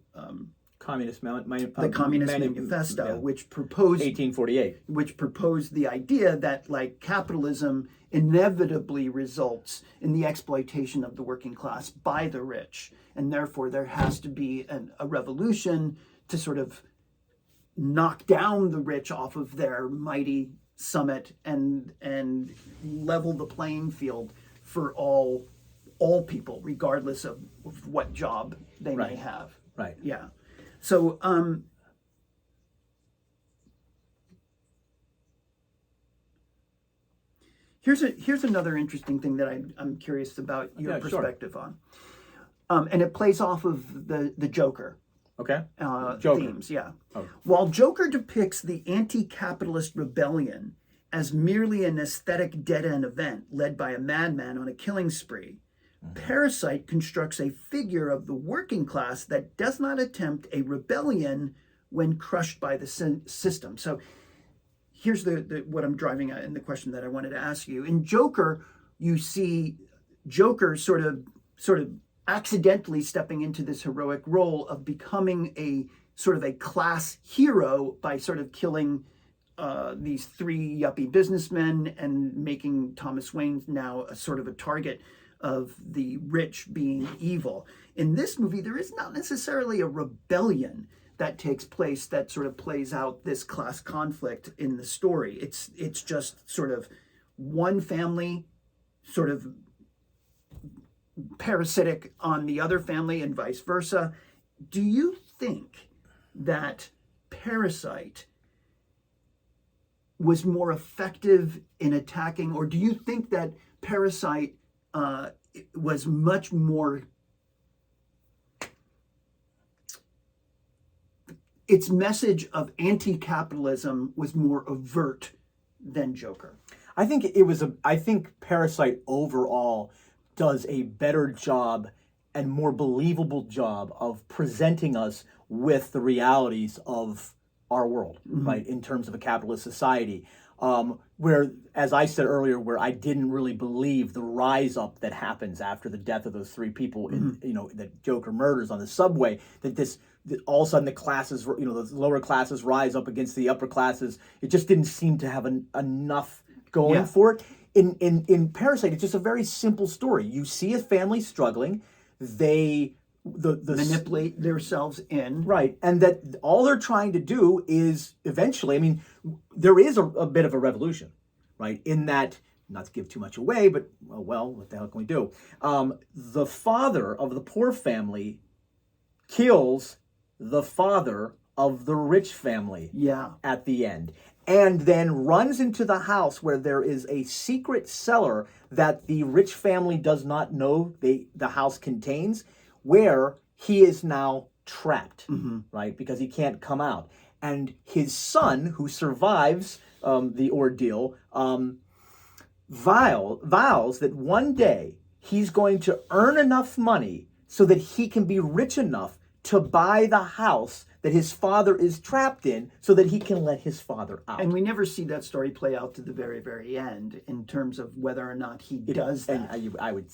[SPEAKER 2] Communist
[SPEAKER 1] Manifesto, which proposed
[SPEAKER 2] 1848,
[SPEAKER 1] which proposed the idea that capitalism inevitably results in the exploitation of the working class by the rich, and therefore there has to be a revolution to sort of knock down the rich off of their mighty summit and level the playing field for all people, regardless of what job they may have.
[SPEAKER 2] Right.
[SPEAKER 1] Yeah. So here's another interesting thing that I'm curious about your perspective on, and it plays off of the Joker.
[SPEAKER 2] Okay.
[SPEAKER 1] Joker. Themes, yeah. Oh. While Joker depicts the anti-capitalist rebellion as merely an aesthetic dead-end event led by a madman on a killing spree, Parasite constructs a figure of the working class that does not attempt a rebellion when crushed by the system. So here's the what I'm driving at, and the question that I wanted to ask you. In Joker, you see Joker sort of accidentally stepping into this heroic role of becoming a sort of a class hero by sort of killing these three yuppie businessmen and making Thomas Wayne now a sort of a target of the rich being evil. In this movie, there is not necessarily a rebellion that takes place that sort of plays out this class conflict in the story. It's just sort of one family sort of parasitic on the other family and vice versa. Do you think that Parasite was more effective in attacking, or do you think that Parasite was much more, its message of anti-capitalism was more overt than Joker?
[SPEAKER 2] I think Parasite overall does a better job and more believable job of presenting us with the realities of our world, right, in terms of a capitalist society. Where, as I said earlier, where I didn't really believe the rise up that happens after the death of those three people, that Joker murders on the subway, that all of a sudden the classes, the lower classes rise up against the upper classes. It just didn't seem to have enough going for it. In Parasite, it's just a very simple story. You see a family struggling. They
[SPEAKER 1] manipulate themselves in.
[SPEAKER 2] Right. And that all they're trying to do is eventually, I mean, there is a bit of a revolution, right? In that, not to give too much away, but, well, what the hell can we do? The father of the poor family kills the father of the rich family at the end. And then runs into the house where there is a secret cellar that the rich family does not know the house contains, where he is now trapped, right? Because he can't come out. And his son, who survives the ordeal, vows that one day he's going to earn enough money so that he can be rich enough to buy the house that his father is trapped in so that he can let his father out.
[SPEAKER 1] And we never see that story play out to the very, very end in terms of whether or not he does that.
[SPEAKER 2] And I would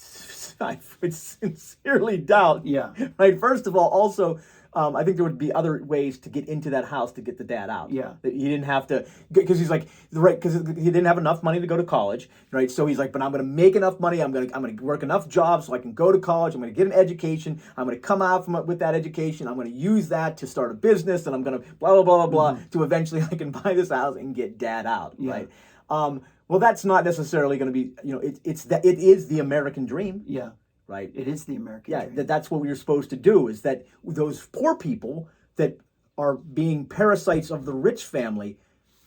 [SPEAKER 2] sincerely doubt.
[SPEAKER 1] Yeah.
[SPEAKER 2] Right. First of all, also, I think there would be other ways to get into that house to get the dad out.
[SPEAKER 1] Yeah.
[SPEAKER 2] That he didn't have to, because he's like, right, because he didn't have enough money to go to college, right? So he's like, but I'm going to make enough money. I'm going to work enough jobs so I can go to college. I'm going to get an education. I'm going to come out with that education. I'm going to use that to start a business, and I'm going to blah, blah, blah, blah, blah, to eventually I can buy this house and get dad out, right? Well, that's not necessarily going to be, it is the American dream.
[SPEAKER 1] Yeah.
[SPEAKER 2] Right.
[SPEAKER 1] It is the American dream.
[SPEAKER 2] That's what we're supposed to do, is that those poor people that are being parasites of the rich family,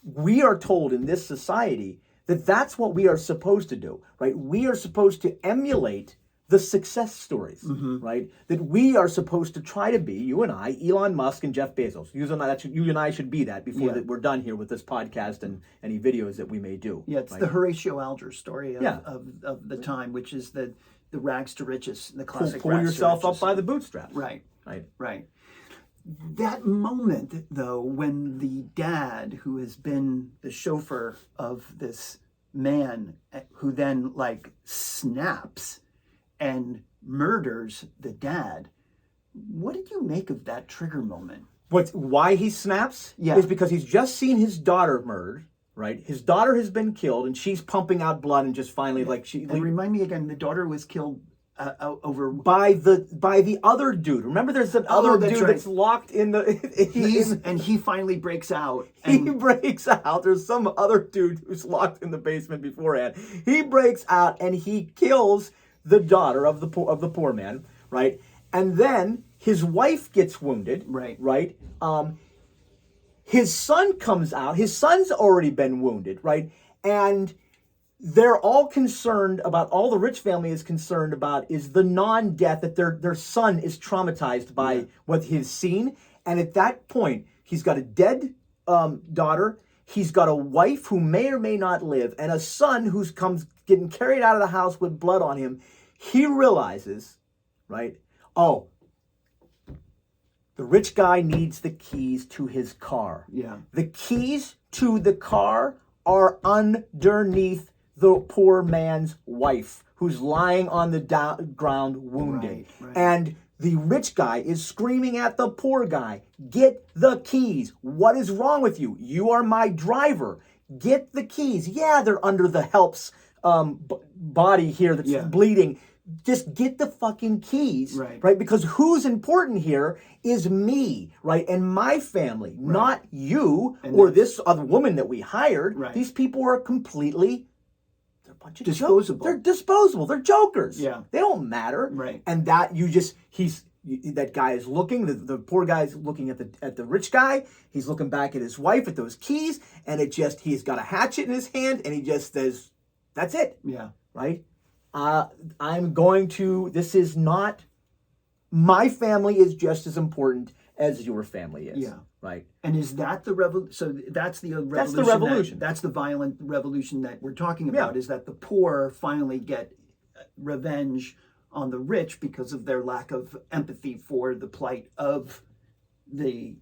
[SPEAKER 2] we are told in this society that that's what we are supposed to do, right? We are supposed to emulate the success stories, right? That we are supposed to try to be, you and I, Elon Musk and Jeff Bezos. You and I should be that before that we're done here with this podcast and any videos that we may do.
[SPEAKER 1] Yeah, it's
[SPEAKER 2] right?
[SPEAKER 1] the Horatio Alger story of the time, which is the rags to riches, the classic
[SPEAKER 2] pull yourself up by the bootstraps.
[SPEAKER 1] Right. That moment, though, when the dad, who has been the chauffeur of this man, who then snaps and murders the dad, what did you make of that trigger moment?
[SPEAKER 2] Why he snaps is because he's just seen his daughter murdered. Right, his daughter has been killed, and she's pumping out blood, and just finally,
[SPEAKER 1] And remind me again, the daughter was killed over
[SPEAKER 2] by the other dude. Remember, there's an other dude that's locked in the.
[SPEAKER 1] And he finally breaks out.
[SPEAKER 2] He breaks out. There's some other dude who's locked in the basement beforehand. He breaks out and he kills the daughter of the poor man. Right, and then his wife gets wounded. Right. His son comes out. His son's already been wounded, right? And they're all concerned about, all the rich family is concerned about, is the non-death, that their son is traumatized by what he's seen. And at that point, he's got a dead daughter. He's got a wife who may or may not live, and a son who's getting carried out of the house with blood on him. he realizes, right? Oh, the rich guy needs the keys to his car.
[SPEAKER 1] Yeah.
[SPEAKER 2] The keys to the car are underneath the poor man's wife, who's lying on the ground wounded.
[SPEAKER 1] Right.
[SPEAKER 2] And the rich guy is screaming at the poor guy, get the keys. What is wrong with you? You are my driver. Get the keys. Yeah, they're under the help's body here that's bleeding. Just get the fucking keys, right? Because who's important here is me, right? And my family, not you or this other woman that we hired. These people are completely, they're a bunch of
[SPEAKER 1] disposable.
[SPEAKER 2] They're disposable. They're jokers.
[SPEAKER 1] Yeah.
[SPEAKER 2] They don't matter.
[SPEAKER 1] Right.
[SPEAKER 2] And that that guy is looking, the poor guy's looking at the rich guy. He's looking back at his wife at those keys, and he's got a hatchet in his hand, and he just says, that's it.
[SPEAKER 1] Yeah.
[SPEAKER 2] Right? This is not, my family is just as important as your family is.
[SPEAKER 1] Yeah.
[SPEAKER 2] Right.
[SPEAKER 1] And is that the revolution? So that's the revolution.
[SPEAKER 2] That's the revolution.
[SPEAKER 1] That's the violent revolution that we're talking about, is that the poor finally get revenge on the rich because of their lack of empathy for the plight of the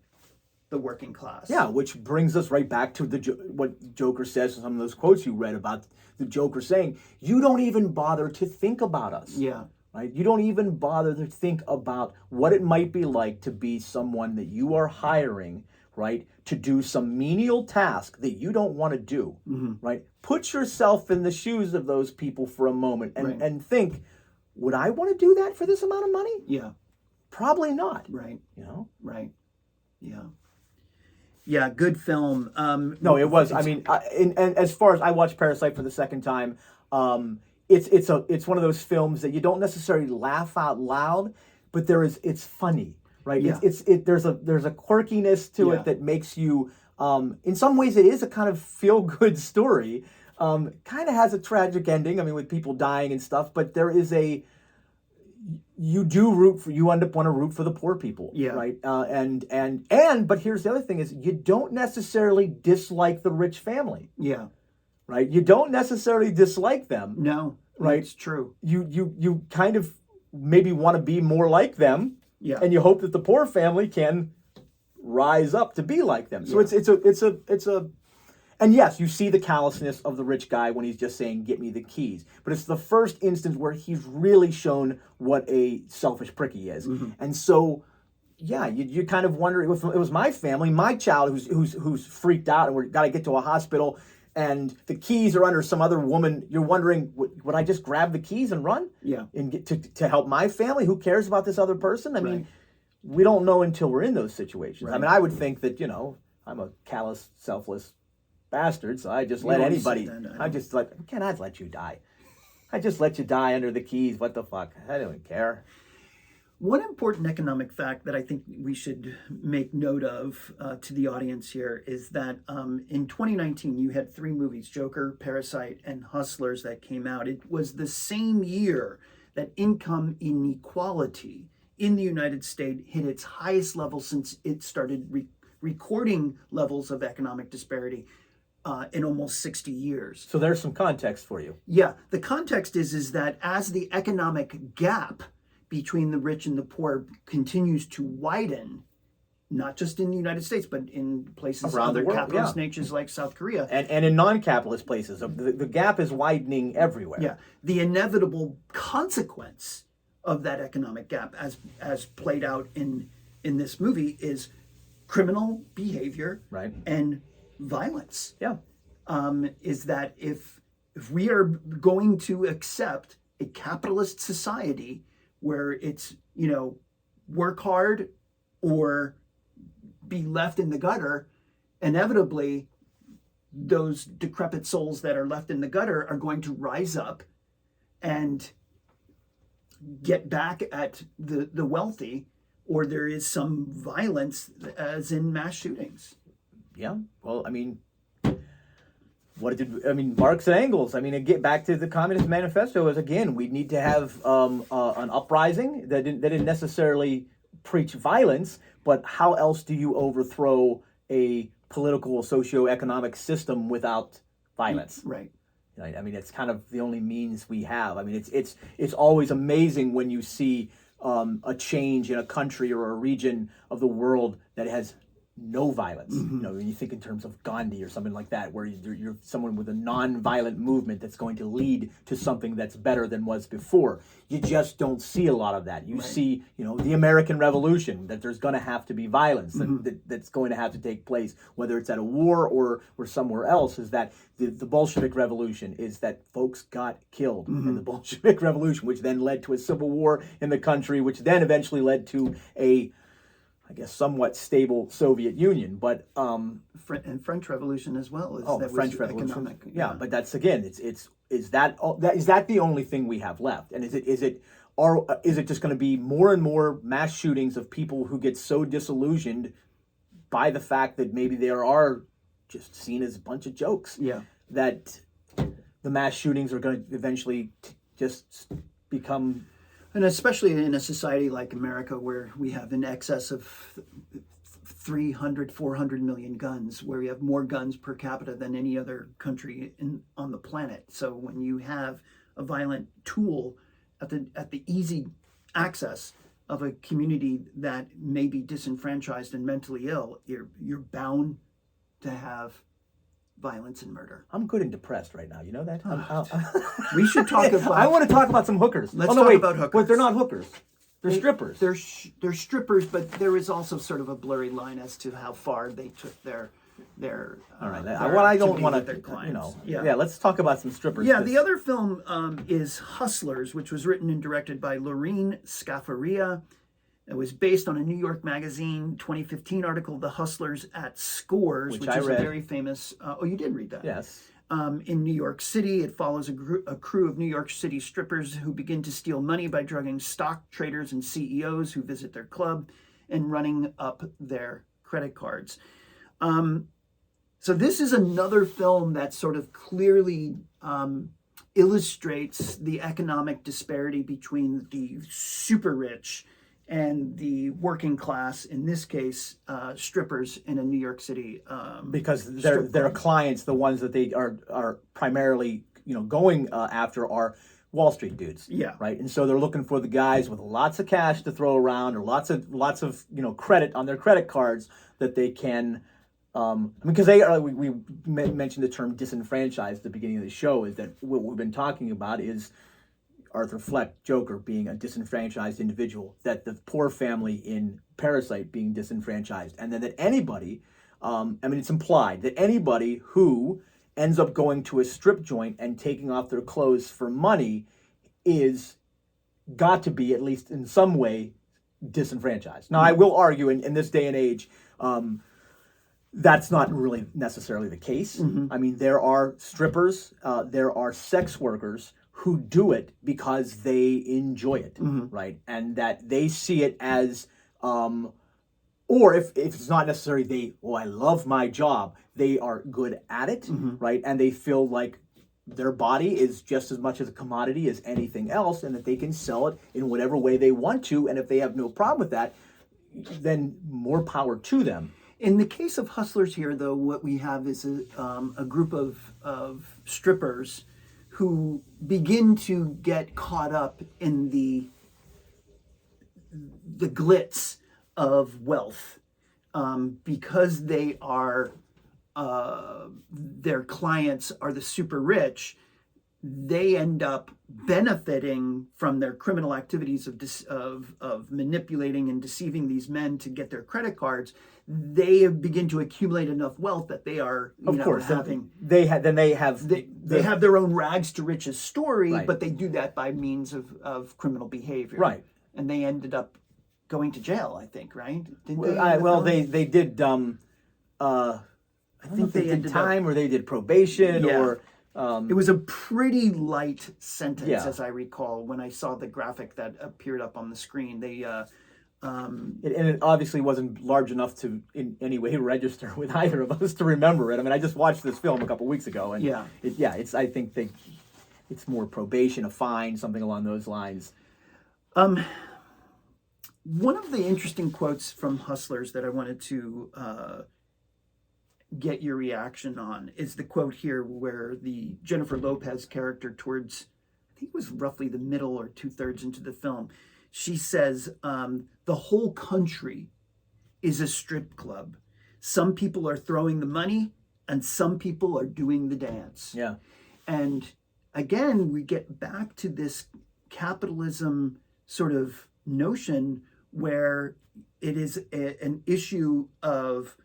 [SPEAKER 1] working class.
[SPEAKER 2] Yeah, which brings us right back to what Joker says in some of those quotes you read about the Joker saying, you don't even bother to think about us.
[SPEAKER 1] Yeah.
[SPEAKER 2] Right? You don't even bother to think about what it might be like to be someone that you are hiring, right, to do some menial task that you don't want to do, right? Put yourself in the shoes of those people for a moment and think, would I want to do that for this amount of money?
[SPEAKER 1] Yeah.
[SPEAKER 2] Probably not.
[SPEAKER 1] Right.
[SPEAKER 2] You know?
[SPEAKER 1] Right. Yeah. Yeah, good film.
[SPEAKER 2] No, it was. I mean, and as far as I watched Parasite for the second time, it's one of those films that you don't necessarily laugh out loud, but it's funny, right?
[SPEAKER 1] Yeah.
[SPEAKER 2] There's a quirkiness to it that makes you. In some ways, it is a kind of feel good story. Kind of has a tragic ending. I mean, with people dying and stuff, but there is you end up want to root for the poor people, right? But here's the other thing: is you don't necessarily dislike the rich family, right? You don't necessarily dislike them,
[SPEAKER 1] no,
[SPEAKER 2] right?
[SPEAKER 1] It's true.
[SPEAKER 2] You kind of maybe want to be more like them, and you hope that the poor family can rise up to be like them. So it's a. And yes, you see the callousness of the rich guy when he's just saying, get me the keys. But it's the first instance where he's really shown what a selfish prick he is. And so, you kind of wonder, if it was my family, my child who's freaked out and we're got to get to a hospital and the keys are under some other woman, you're wondering, would I just grab the keys and run?
[SPEAKER 1] Yeah.
[SPEAKER 2] And get to help my family? Who cares about this other person? I mean, we don't know until we're in those situations. I mean, I would think that, I'm a callous, selfless bastard, so I just let anybody. I'd let you die. I just let you die under the keys. What the fuck? I don't care.
[SPEAKER 1] One important economic fact that I think we should make note of to the audience here is that in 2019 you had 3 movies, Joker, Parasite, and Hustlers, that came out. It was the same year that income inequality in the United States hit its highest level since it started recording levels of economic disparity in almost 60 years.
[SPEAKER 2] So there's some context for you.
[SPEAKER 1] Yeah, the context is that as the economic gap between the rich and the poor continues to widen, not just in the United States, but in places
[SPEAKER 2] around
[SPEAKER 1] other
[SPEAKER 2] the world,
[SPEAKER 1] capitalist natures like South Korea.
[SPEAKER 2] And in non-capitalist places, the gap is widening everywhere.
[SPEAKER 1] Yeah, the inevitable consequence of that economic gap, as played out in this movie, is criminal behavior and violence. Is that if we are going to accept a capitalist society where it's, work hard or be left in the gutter, inevitably those decrepit souls that are left in the gutter are going to rise up and get back at the wealthy, or there is some violence, as in mass shootings.
[SPEAKER 2] Yeah, well, I mean, Marx and Engels. I mean, get back to the Communist Manifesto is, again, we need to have an uprising that didn't necessarily preach violence, but how else do you overthrow a political, socio-economic system without violence?
[SPEAKER 1] Right.
[SPEAKER 2] Right? I mean, it's kind of the only means we have. I mean, it's always amazing when you see a change in a country or a region of the world that has no violence. You know, when you think in terms of Gandhi or something like that, where you're someone with a non-violent movement that's going to lead to something that's better than was before. You just don't see a lot of that. You see, you know, the American Revolution, that there's going to have to be violence that's going to have to take place, whether it's at a war or somewhere else. Is that the Bolshevik Revolution is that folks got killed in the Bolshevik Revolution, which then led to a civil war in the country, which then eventually led to a, I guess, somewhat stable Soviet Union, but
[SPEAKER 1] and French Revolution as well.
[SPEAKER 2] the French Revolution.
[SPEAKER 1] Economic,
[SPEAKER 2] yeah, but that's again, is that the only thing we have left? And is it just going to be more and more mass shootings of people who get so disillusioned by the fact that maybe there are just seen as a bunch of jokes?
[SPEAKER 1] Yeah,
[SPEAKER 2] that the mass shootings are going to eventually just become.
[SPEAKER 1] and especially in a society like America, where we have in excess of 300, 400 million guns, where we have more guns per capita than any other country on the planet. So when you have a violent tool at the easy access of a community that may be disenfranchised and mentally ill, you're bound to have violence and murder.
[SPEAKER 2] I'm good and depressed right now. You know that?
[SPEAKER 1] We should talk about.
[SPEAKER 2] I want to talk about some hookers.
[SPEAKER 1] Let's talk about hookers.
[SPEAKER 2] But they're not hookers. They're strippers.
[SPEAKER 1] They're strippers, but there is also sort of a blurry line as to how far they took their.
[SPEAKER 2] All right.
[SPEAKER 1] their
[SPEAKER 2] Well, I don't
[SPEAKER 1] activity
[SPEAKER 2] want
[SPEAKER 1] with their
[SPEAKER 2] to.
[SPEAKER 1] clients.
[SPEAKER 2] Yeah. Let's talk about some strippers.
[SPEAKER 1] Yeah, the other film is Hustlers, which was written and directed by Lorene Scafaria. It was based on a New York Magazine 2015 article, The Hustlers at Scores, which
[SPEAKER 2] I
[SPEAKER 1] is
[SPEAKER 2] read.
[SPEAKER 1] a very famous. Oh, you did read that?
[SPEAKER 2] Yes.
[SPEAKER 1] In New York City, it follows a crew of New York City strippers who begin to steal money by drugging stock traders and CEOs who visit their club and running up their credit cards. So this is another film that sort of clearly illustrates the economic disparity between the super rich and the working class, in this case, strippers in a New York City.
[SPEAKER 2] Because their clients, the ones that they are primarily going after, are Wall Street dudes.
[SPEAKER 1] Yeah.
[SPEAKER 2] Right. And so they're looking for the guys with lots of cash to throw around, or lots of credit on their credit cards that they can. Because they are, we mentioned the term disenfranchised at the beginning of the show. Is that what we've been talking about? Is Arthur Fleck, Joker, being a disenfranchised individual, that the poor family in Parasite being disenfranchised, and then that anybody, it's implied that anybody who ends up going to a strip joint and taking off their clothes for money is got to be, at least in some way, disenfranchised. Now, I will argue in this day and age, that's not really necessarily the case.
[SPEAKER 1] Mm-hmm.
[SPEAKER 2] I mean, there are strippers, there are sex workers who do it because they enjoy it, right? And that they see it as, or if it's not necessarily I love my job, they are good at it, right? And they feel like their body is just as much as a commodity as anything else, and that they can sell it in whatever way they want to. And if they have no problem with that, then more power to them.
[SPEAKER 1] In the case of Hustlers here, though, what we have is a group of strippers who begin to get caught up in the glitz of wealth, because they are their clients are the super rich. They end up benefiting from their criminal activities of manipulating and deceiving these men to get their credit cards. They begin to accumulate enough wealth that they are, having.
[SPEAKER 2] They have
[SPEAKER 1] their own rags to riches story,
[SPEAKER 2] Right.
[SPEAKER 1] but they do that by means of criminal behavior.
[SPEAKER 2] Right.
[SPEAKER 1] And they ended up going to jail, I think, right? Didn't they?
[SPEAKER 2] They did. I think they did
[SPEAKER 1] ended
[SPEAKER 2] time, or they did probation,
[SPEAKER 1] Yeah.
[SPEAKER 2] or.
[SPEAKER 1] It was a pretty light sentence,
[SPEAKER 2] Yeah.
[SPEAKER 1] as I recall, when I saw the graphic that appeared up on the screen. They,
[SPEAKER 2] And it obviously wasn't large enough to in any way register with either of us to remember it. I mean, I just watched this film a couple weeks ago, and
[SPEAKER 1] Yeah.
[SPEAKER 2] I think it's more probation, a fine, something along those lines.
[SPEAKER 1] One of the interesting quotes from Hustlers that I wanted to get your reaction on is the quote here where the Jennifer Lopez character towards, I think it was roughly the middle or 2/3 into the film, she says, the whole country is a strip club. Some people are throwing the money and some people are doing the dance.
[SPEAKER 2] Yeah.
[SPEAKER 1] And again, we get back to this capitalism sort of notion where it is an issue of,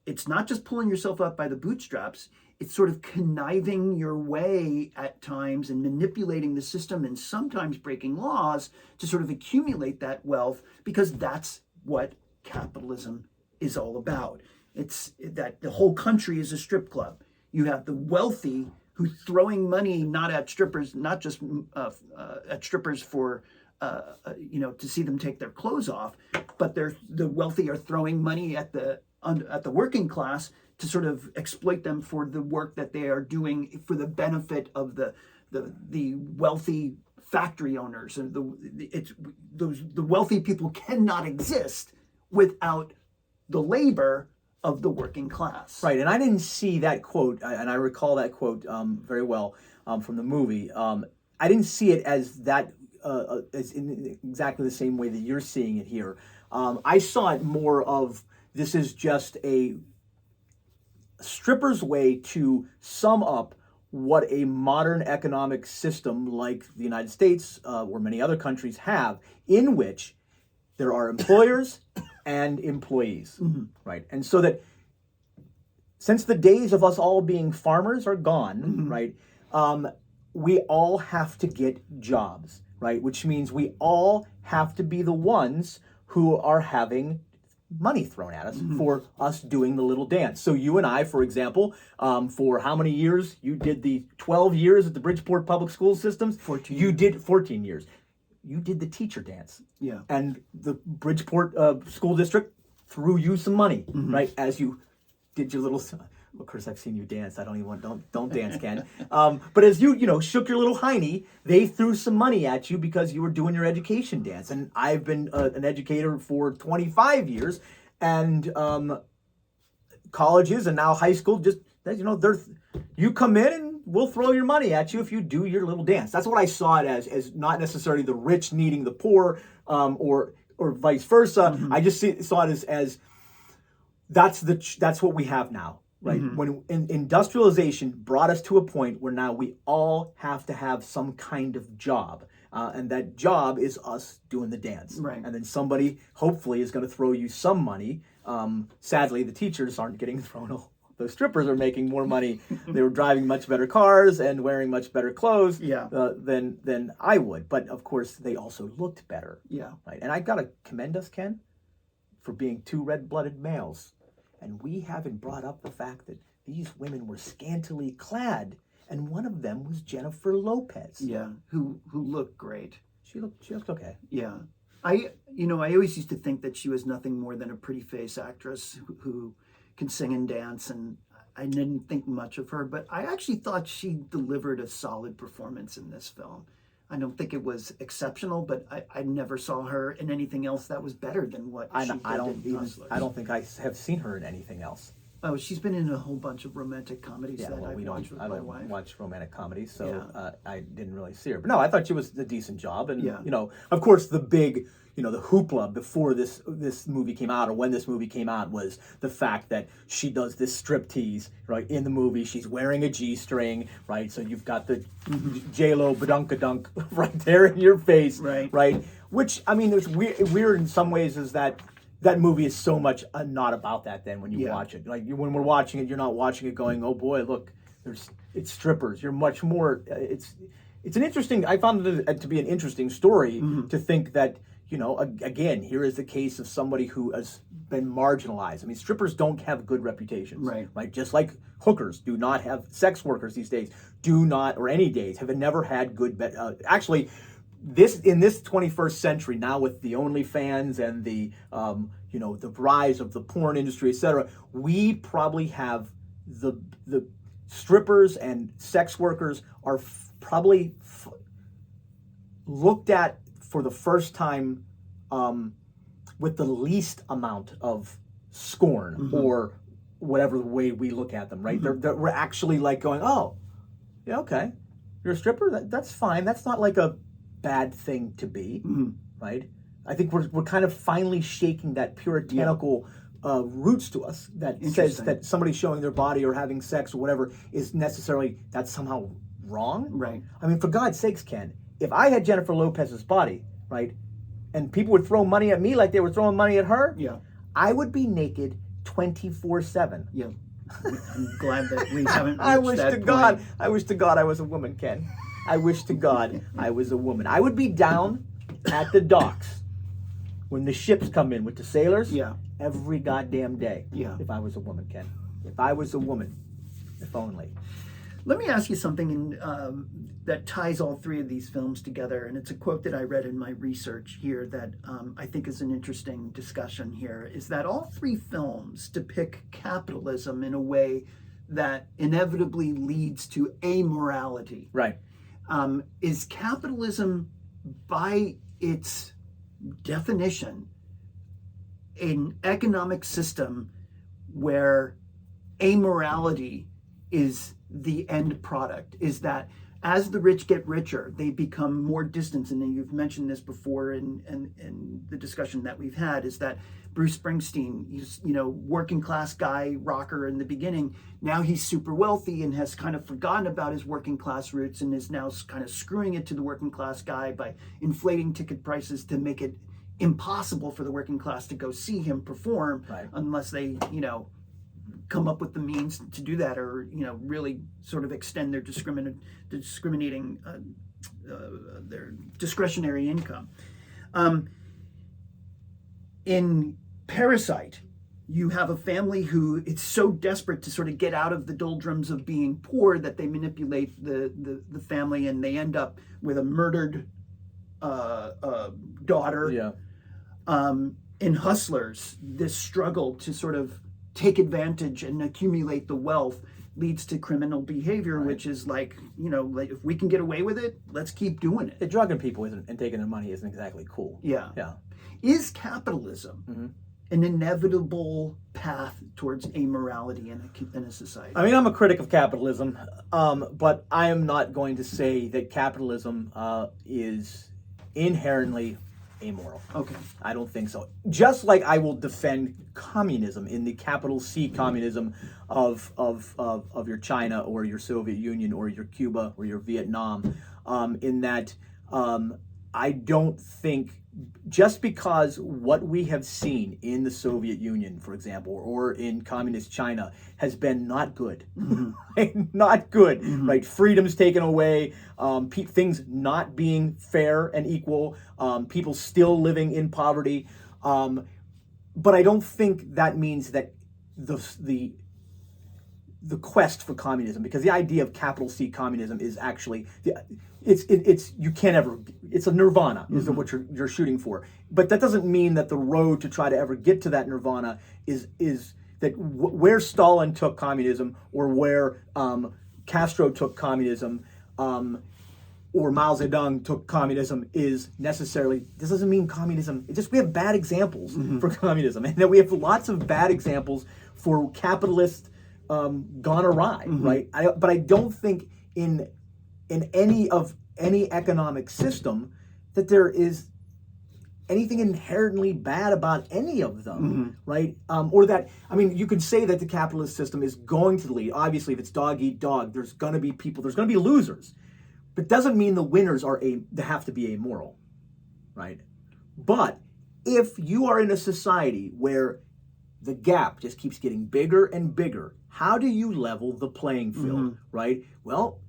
[SPEAKER 1] it's not just pulling yourself up by the bootstraps, it's sort of conniving your way at times and manipulating the system and sometimes breaking laws to sort of accumulate that wealth, because that's what capitalism is all about. It's that the whole country is a strip club. You have the wealthy who throwing money not at strippers, not just at strippers for to see them take their clothes off, but the wealthy are throwing money at the working class to sort of exploit them for the work that they are doing for the benefit of the wealthy factory owners. And the wealthy people cannot exist without the labor of the working class.
[SPEAKER 2] Right, and I didn't see that quote, and I recall that quote very well from the movie. I didn't see it as that, as in exactly the same way that you're seeing it here. I saw it more of, this is just a stripper's way to sum up what a modern economic system like the United States or many other countries have, in which there are employers and employees, right? And so that since the days of us all being farmers are gone, right, we all have to get jobs, right? Which means we all have to be the ones who are having money thrown at us for us doing the little dance. So you and I, for example, for how many years? You did the 12 years at the Bridgeport Public School Systems?
[SPEAKER 1] 14.
[SPEAKER 2] You did 14 years. You did the teacher dance.
[SPEAKER 1] Yeah.
[SPEAKER 2] And the Bridgeport School District threw you some money, right? As you did your little... Of course, I've seen you dance. I don't even want... Don't dance, Ken. But as you shook your little hiney, they threw some money at you because you were doing your education dance. And I've been an educator for 25 years. And colleges and now high school, just, you come in and we'll throw your money at you if you do your little dance. That's what I saw it as not necessarily the rich needing the poor, or vice versa. I just saw it as that's what we have now, right? When industrialization brought us to a point where now we all have to have some kind of job, and that job is us doing the dance.
[SPEAKER 1] Right.
[SPEAKER 2] And then somebody hopefully is going to throw you some money. Sadly, the teachers aren't getting thrown. Those strippers are making more money. They were driving much better cars and wearing much better clothes than I would. But of course, they also looked better.
[SPEAKER 1] Yeah.
[SPEAKER 2] Right. And I got to commend us, Ken, for being two red-blooded males. And we haven't brought up the fact that these women were scantily clad, and one of them was Jennifer Lopez.
[SPEAKER 1] Yeah. Who looked great.
[SPEAKER 2] She looked okay.
[SPEAKER 1] Yeah. I always used to think that she was nothing more than a pretty face actress who can sing and dance, and I didn't think much of her, but I actually thought she delivered a solid performance in this film. I don't think it was exceptional, but I never saw her in anything else that was better than what she did in Hustlers.
[SPEAKER 2] I don't think I have seen her in anything else.
[SPEAKER 1] Oh, she's been in a whole bunch of romantic comedies
[SPEAKER 2] Yeah,
[SPEAKER 1] that
[SPEAKER 2] well,
[SPEAKER 1] I've watched with
[SPEAKER 2] I
[SPEAKER 1] my
[SPEAKER 2] don't
[SPEAKER 1] wife.
[SPEAKER 2] watch romantic comedies, so
[SPEAKER 1] Yeah.
[SPEAKER 2] I didn't really see her. But no, I thought she was a decent job, and
[SPEAKER 1] Yeah.
[SPEAKER 2] of course, the big, the hoopla before this movie came out, or when this movie came out, was the fact that she does this striptease, right? In the movie, she's wearing a G-string, right? So you've got the J-Lo badunkadunk right there in your face, right? Which, I mean, it's weird in some ways, is that movie is so much not about that then when you watch it. Like, when we're watching it, you're not watching it going, oh boy, look, it's strippers. You're much more, it's an interesting, I found it to be an interesting story to think that, again, here is the case of somebody who has been marginalized. I mean, strippers don't have good reputations, right? Just like hookers do not have, sex workers these days do not, or any days, have never had good, actually, in this 21st century, now with the OnlyFans and the the rise of the porn industry, etc., we probably have the strippers and sex workers are probably looked at for the first time with the least amount of scorn or whatever way we look at them, right? We're actually like going, oh, yeah, okay, you're a stripper. That's fine. That's not like a bad thing to be, right? I think we're kind of finally shaking that puritanical roots to us that says that somebody showing their body or having sex or whatever is necessarily that's somehow wrong.
[SPEAKER 1] Right.
[SPEAKER 2] I mean, for God's sakes, Ken, if I had Jennifer Lopez's body, right, and people would throw money at me like they were throwing money at her,
[SPEAKER 1] Yeah.
[SPEAKER 2] I would be naked 24/7.
[SPEAKER 1] Yeah. I'm glad that we haven't reached
[SPEAKER 2] I wish
[SPEAKER 1] that
[SPEAKER 2] to
[SPEAKER 1] point.
[SPEAKER 2] God, I wish to God I was a woman, Ken. I wish to God I was a woman. I would be down at the docks when the ships come in with the sailors.
[SPEAKER 1] Yeah.
[SPEAKER 2] Every goddamn day.
[SPEAKER 1] Yeah.
[SPEAKER 2] If I was a woman, Ken. If I was a woman. If only.
[SPEAKER 1] Let me ask you something that ties all three of these films together, and it's a quote that I read in my research here that I think is an interesting discussion here, is that all three films depict capitalism in a way that inevitably leads to amorality.
[SPEAKER 2] Right.
[SPEAKER 1] Is capitalism, by its definition, an economic system where amorality is the end product? Is that as the rich get richer, they become more distant? And you've mentioned this before in the discussion that we've had, is that Bruce Springsteen, he's, working class guy, rocker in the beginning. Now he's super wealthy and has kind of forgotten about his working class roots and is now kind of screwing it to the working class guy by inflating ticket prices to make it impossible for the working class to go see him perform,
[SPEAKER 2] Right.
[SPEAKER 1] unless they, come up with the means to do that, or really sort of extend their discriminating their discretionary income. In Parasite, you have a family who it's so desperate to sort of get out of the doldrums of being poor that they manipulate the family, and they end up with a murdered daughter.
[SPEAKER 2] Yeah.
[SPEAKER 1] In Hustlers, this struggle to sort of take advantage and accumulate the wealth leads to criminal behavior,
[SPEAKER 2] Right.
[SPEAKER 1] which is like if we can get away with it, let's keep doing it.
[SPEAKER 2] The drugging people and taking their money isn't exactly cool.
[SPEAKER 1] Yeah.
[SPEAKER 2] Yeah.
[SPEAKER 1] Is capitalism an inevitable path towards amorality in a society?
[SPEAKER 2] I mean, I'm a critic of capitalism, but I am not going to say that capitalism is inherently amoral.
[SPEAKER 1] Okay.
[SPEAKER 2] I don't think so. Just like I will defend communism, in the capital C communism of your China or your Soviet Union or your Cuba or your Vietnam, in that I don't think just because what we have seen in the Soviet Union, for example, or in communist China has been not good, right? Not good, right? Freedoms taken away, things not being fair and equal, people still living in poverty. But I don't think that means that the quest for communism, because the idea of capital C communism is actually it's you can't ever, it's a nirvana is what you're shooting for, but that doesn't mean that the road to try to ever get to that nirvana is that where Stalin took communism or where Castro took communism or Mao Zedong took communism is necessarily, this doesn't mean communism, it's just we have bad examples for communism, and that we have lots of bad examples for capitalist gone awry, right? But I don't think in any economic system that there is anything inherently bad about any of them, right? Or that, I mean, you could say that the capitalist system is going to lead, obviously if it's dog eat dog, there's going to be people, there's going to be losers, but doesn't mean the winners they have to be amoral, right? But if you are in a society where the gap just keeps getting bigger and bigger, how do you level the playing field, right? Well,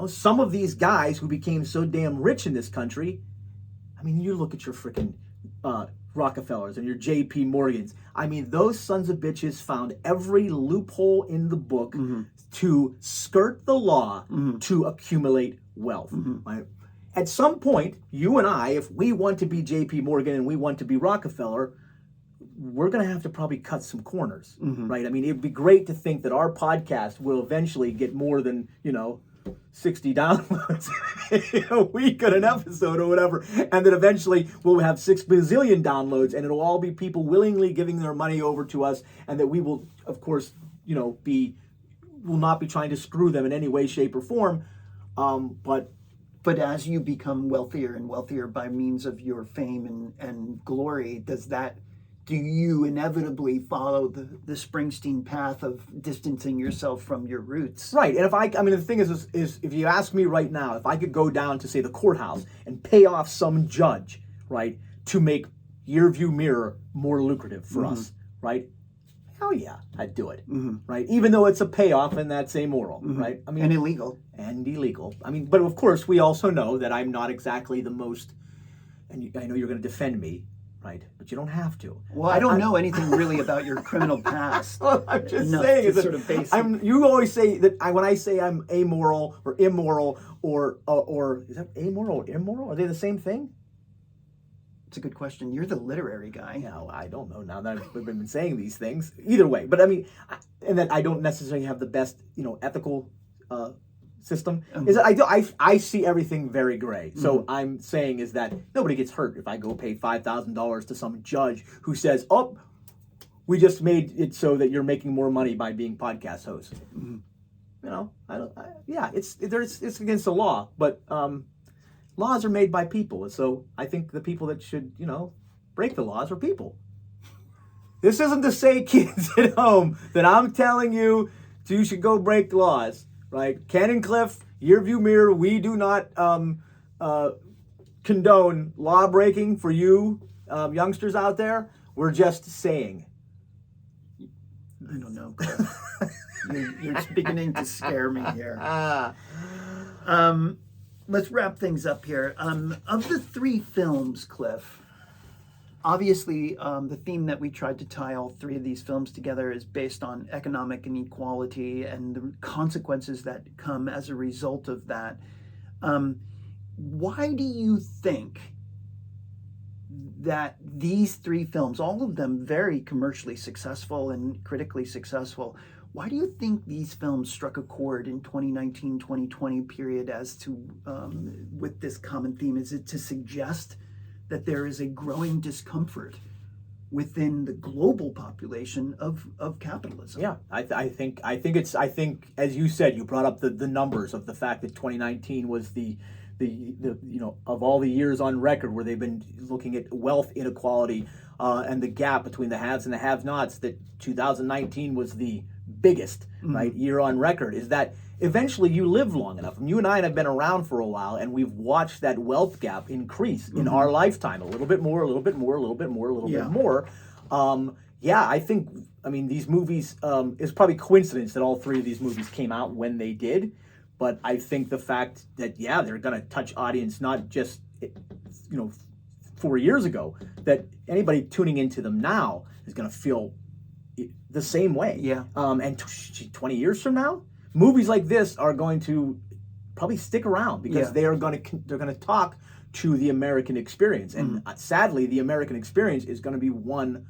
[SPEAKER 2] some of these guys who became so damn rich in this country, I mean, you look at your freaking Rockefellers and your J.P. Morgans. I mean, those sons of bitches found every loophole in the book to skirt the law to accumulate wealth, right? At some point, you and I, if we want to be J.P. Morgan and we want to be Rockefeller, we're going to have to probably cut some corners, right? I mean, it'd be great to think that our podcast will eventually get more than, 60 downloads a week on an episode or whatever, and then eventually we'll have 6 bazillion downloads, and it'll all be people willingly giving their money over to us, and that we will, of course, will not be trying to screw them in any way, shape, or form.
[SPEAKER 1] But as you become wealthier and wealthier by means of your fame and glory, do you inevitably follow the Springsteen path of distancing yourself from your roots?
[SPEAKER 2] Right, and the thing is if you ask me right now, if I could go down to, say, the courthouse and pay off some judge, right, to make Rearview Mirror more lucrative for us, right? Hell yeah, I'd do it, right? Even though it's a payoff and that's amoral, right?
[SPEAKER 1] And illegal.
[SPEAKER 2] And illegal. But of course, we also know that I'm not exactly the most, and I know you're going to defend me, right? But you don't have to.
[SPEAKER 1] Well, I don't know anything really about your criminal past.
[SPEAKER 2] Well, I'm just saying, is
[SPEAKER 1] sort of basic.
[SPEAKER 2] You always say that when I say I'm amoral or immoral or is that amoral or immoral? Are they the same thing?
[SPEAKER 1] It's a good question. You're the literary guy.
[SPEAKER 2] Yeah, I don't know now that we've been saying these things. Either way, but and that I don't necessarily have the best, ethical system. Is that I see everything very gray. So I'm saying is that nobody gets hurt if I go pay $5,000 to some judge who says, "Oh, we just made it so that you're making more money by being podcast host." It's against the law, but laws are made by people, and so I think the people that should, break the laws are people. This isn't to say, kids at home, that I'm telling you should go break laws, right? Ken and Cliff, Rearview Mirror, we do not condone law breaking for you youngsters out there. We're just saying.
[SPEAKER 1] I don't know, Cliff. You're beginning to scare me here. Let's wrap things up here. Of the three films, Cliff, obviously the theme that we tried to tie all three of these films together is based on economic inequality and the consequences that come as a result of that. Why do you think that these three films, all of them very commercially successful and critically successful, why do you think these films struck a chord in 2019, 2020 period as to, with this common theme? Is it to suggest that there is a growing discomfort within the global population of capitalism?
[SPEAKER 2] Yeah, I think as you said, you brought up the numbers of the fact that 2019 was the of all the years on record where they've been looking at wealth inequality and the gap between the haves and the have-nots, that 2019 was the biggest right year on record. Is that eventually you live long enough, and you and I have been around for a while, and we've watched that wealth gap increase in our lifetime, a little bit more, a little bit more, a little bit more, a little bit more. I think these movies, it's probably coincidence that all three of these movies came out when they did, but I think the fact that they're going to touch audience not just 4 years ago, that anybody tuning into them now is going to feel the same way.
[SPEAKER 1] Yeah.
[SPEAKER 2] And 20 years from now, movies like this are going to probably stick around because they're going to talk to the American experience, and sadly, the American experience is going to be one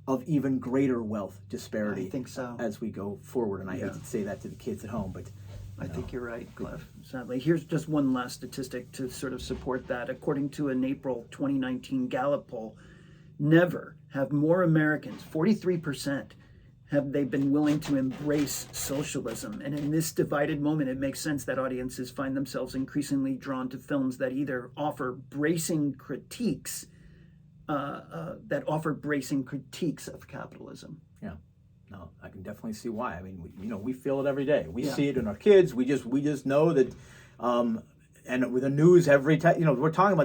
[SPEAKER 2] of even greater wealth disparity.
[SPEAKER 1] I think so.
[SPEAKER 2] As we go forward, and I hate to say that to the kids at home, but
[SPEAKER 1] I think you're right, Cliff. Sadly, here's just one last statistic to sort of support that. According to an April 2019 Gallup poll, never have more Americans, 43%, have they been willing to embrace socialism. And in this divided moment, it makes sense that audiences find themselves increasingly drawn to films that either offer bracing critiques, of capitalism.
[SPEAKER 2] Yeah. No, I can definitely see why. I mean, we feel it every day. We see it in our kids. We just know that, and with the news every time,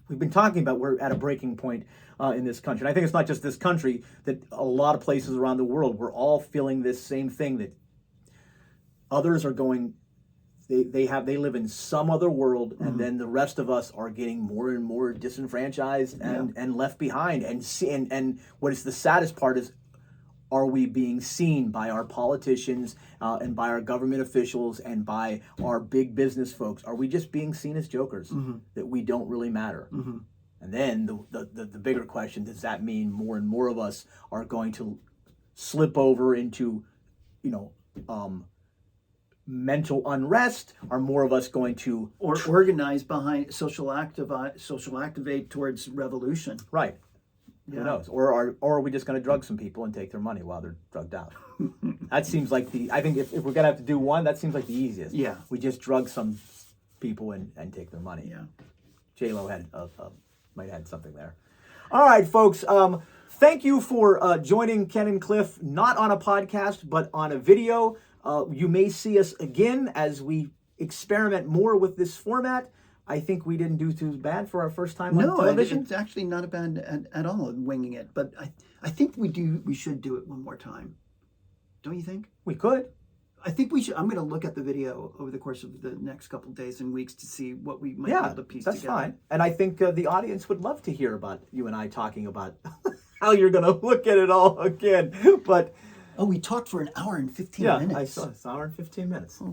[SPEAKER 2] we've been talking about we're at a breaking point in this country. And I think it's not just this country, that a lot of places around the world, we're all feeling this same thing, that others are going, they live in some other world, and then the rest of us are getting more and more disenfranchised and left behind. And what is the saddest part is, are we being seen by our politicians and by our government officials and by our big business folks? Are we just being seen as jokers, that we don't really matter? And then the bigger question, does that mean more and more of us are going to slip over into, mental unrest? Are more of us going to
[SPEAKER 1] organize behind social activate towards revolution?
[SPEAKER 2] Right. Who
[SPEAKER 1] Yeah.
[SPEAKER 2] knows? Or are we just going to drug some people and take their money while they're drugged out? That seems like I think if we're going to have to do one, that seems like the easiest.
[SPEAKER 1] Yeah.
[SPEAKER 2] We just drug some people and take their money.
[SPEAKER 1] Yeah.
[SPEAKER 2] J-Lo might have had something there. All right, folks. Thank you for joining Ken and Cliff, not on a podcast, but on a video. You may see us again as we experiment more with this format. I think we didn't do too bad for our first time on
[SPEAKER 1] No,
[SPEAKER 2] television.
[SPEAKER 1] it's actually not a bad at all winging it. But I think we should do it one more time. Don't you think?
[SPEAKER 2] We could.
[SPEAKER 1] I think we should. I'm going to look at the video over the course of the next couple of days and weeks to see what we might be
[SPEAKER 2] Yeah,
[SPEAKER 1] able to piece
[SPEAKER 2] that's
[SPEAKER 1] together.
[SPEAKER 2] fine. And I think the audience would love to hear about you and I talking about how you're going to look at it all again. But
[SPEAKER 1] Oh, we talked for an hour and 15
[SPEAKER 2] yeah,
[SPEAKER 1] minutes.
[SPEAKER 2] I saw it's an hour and 15 minutes.
[SPEAKER 1] Holy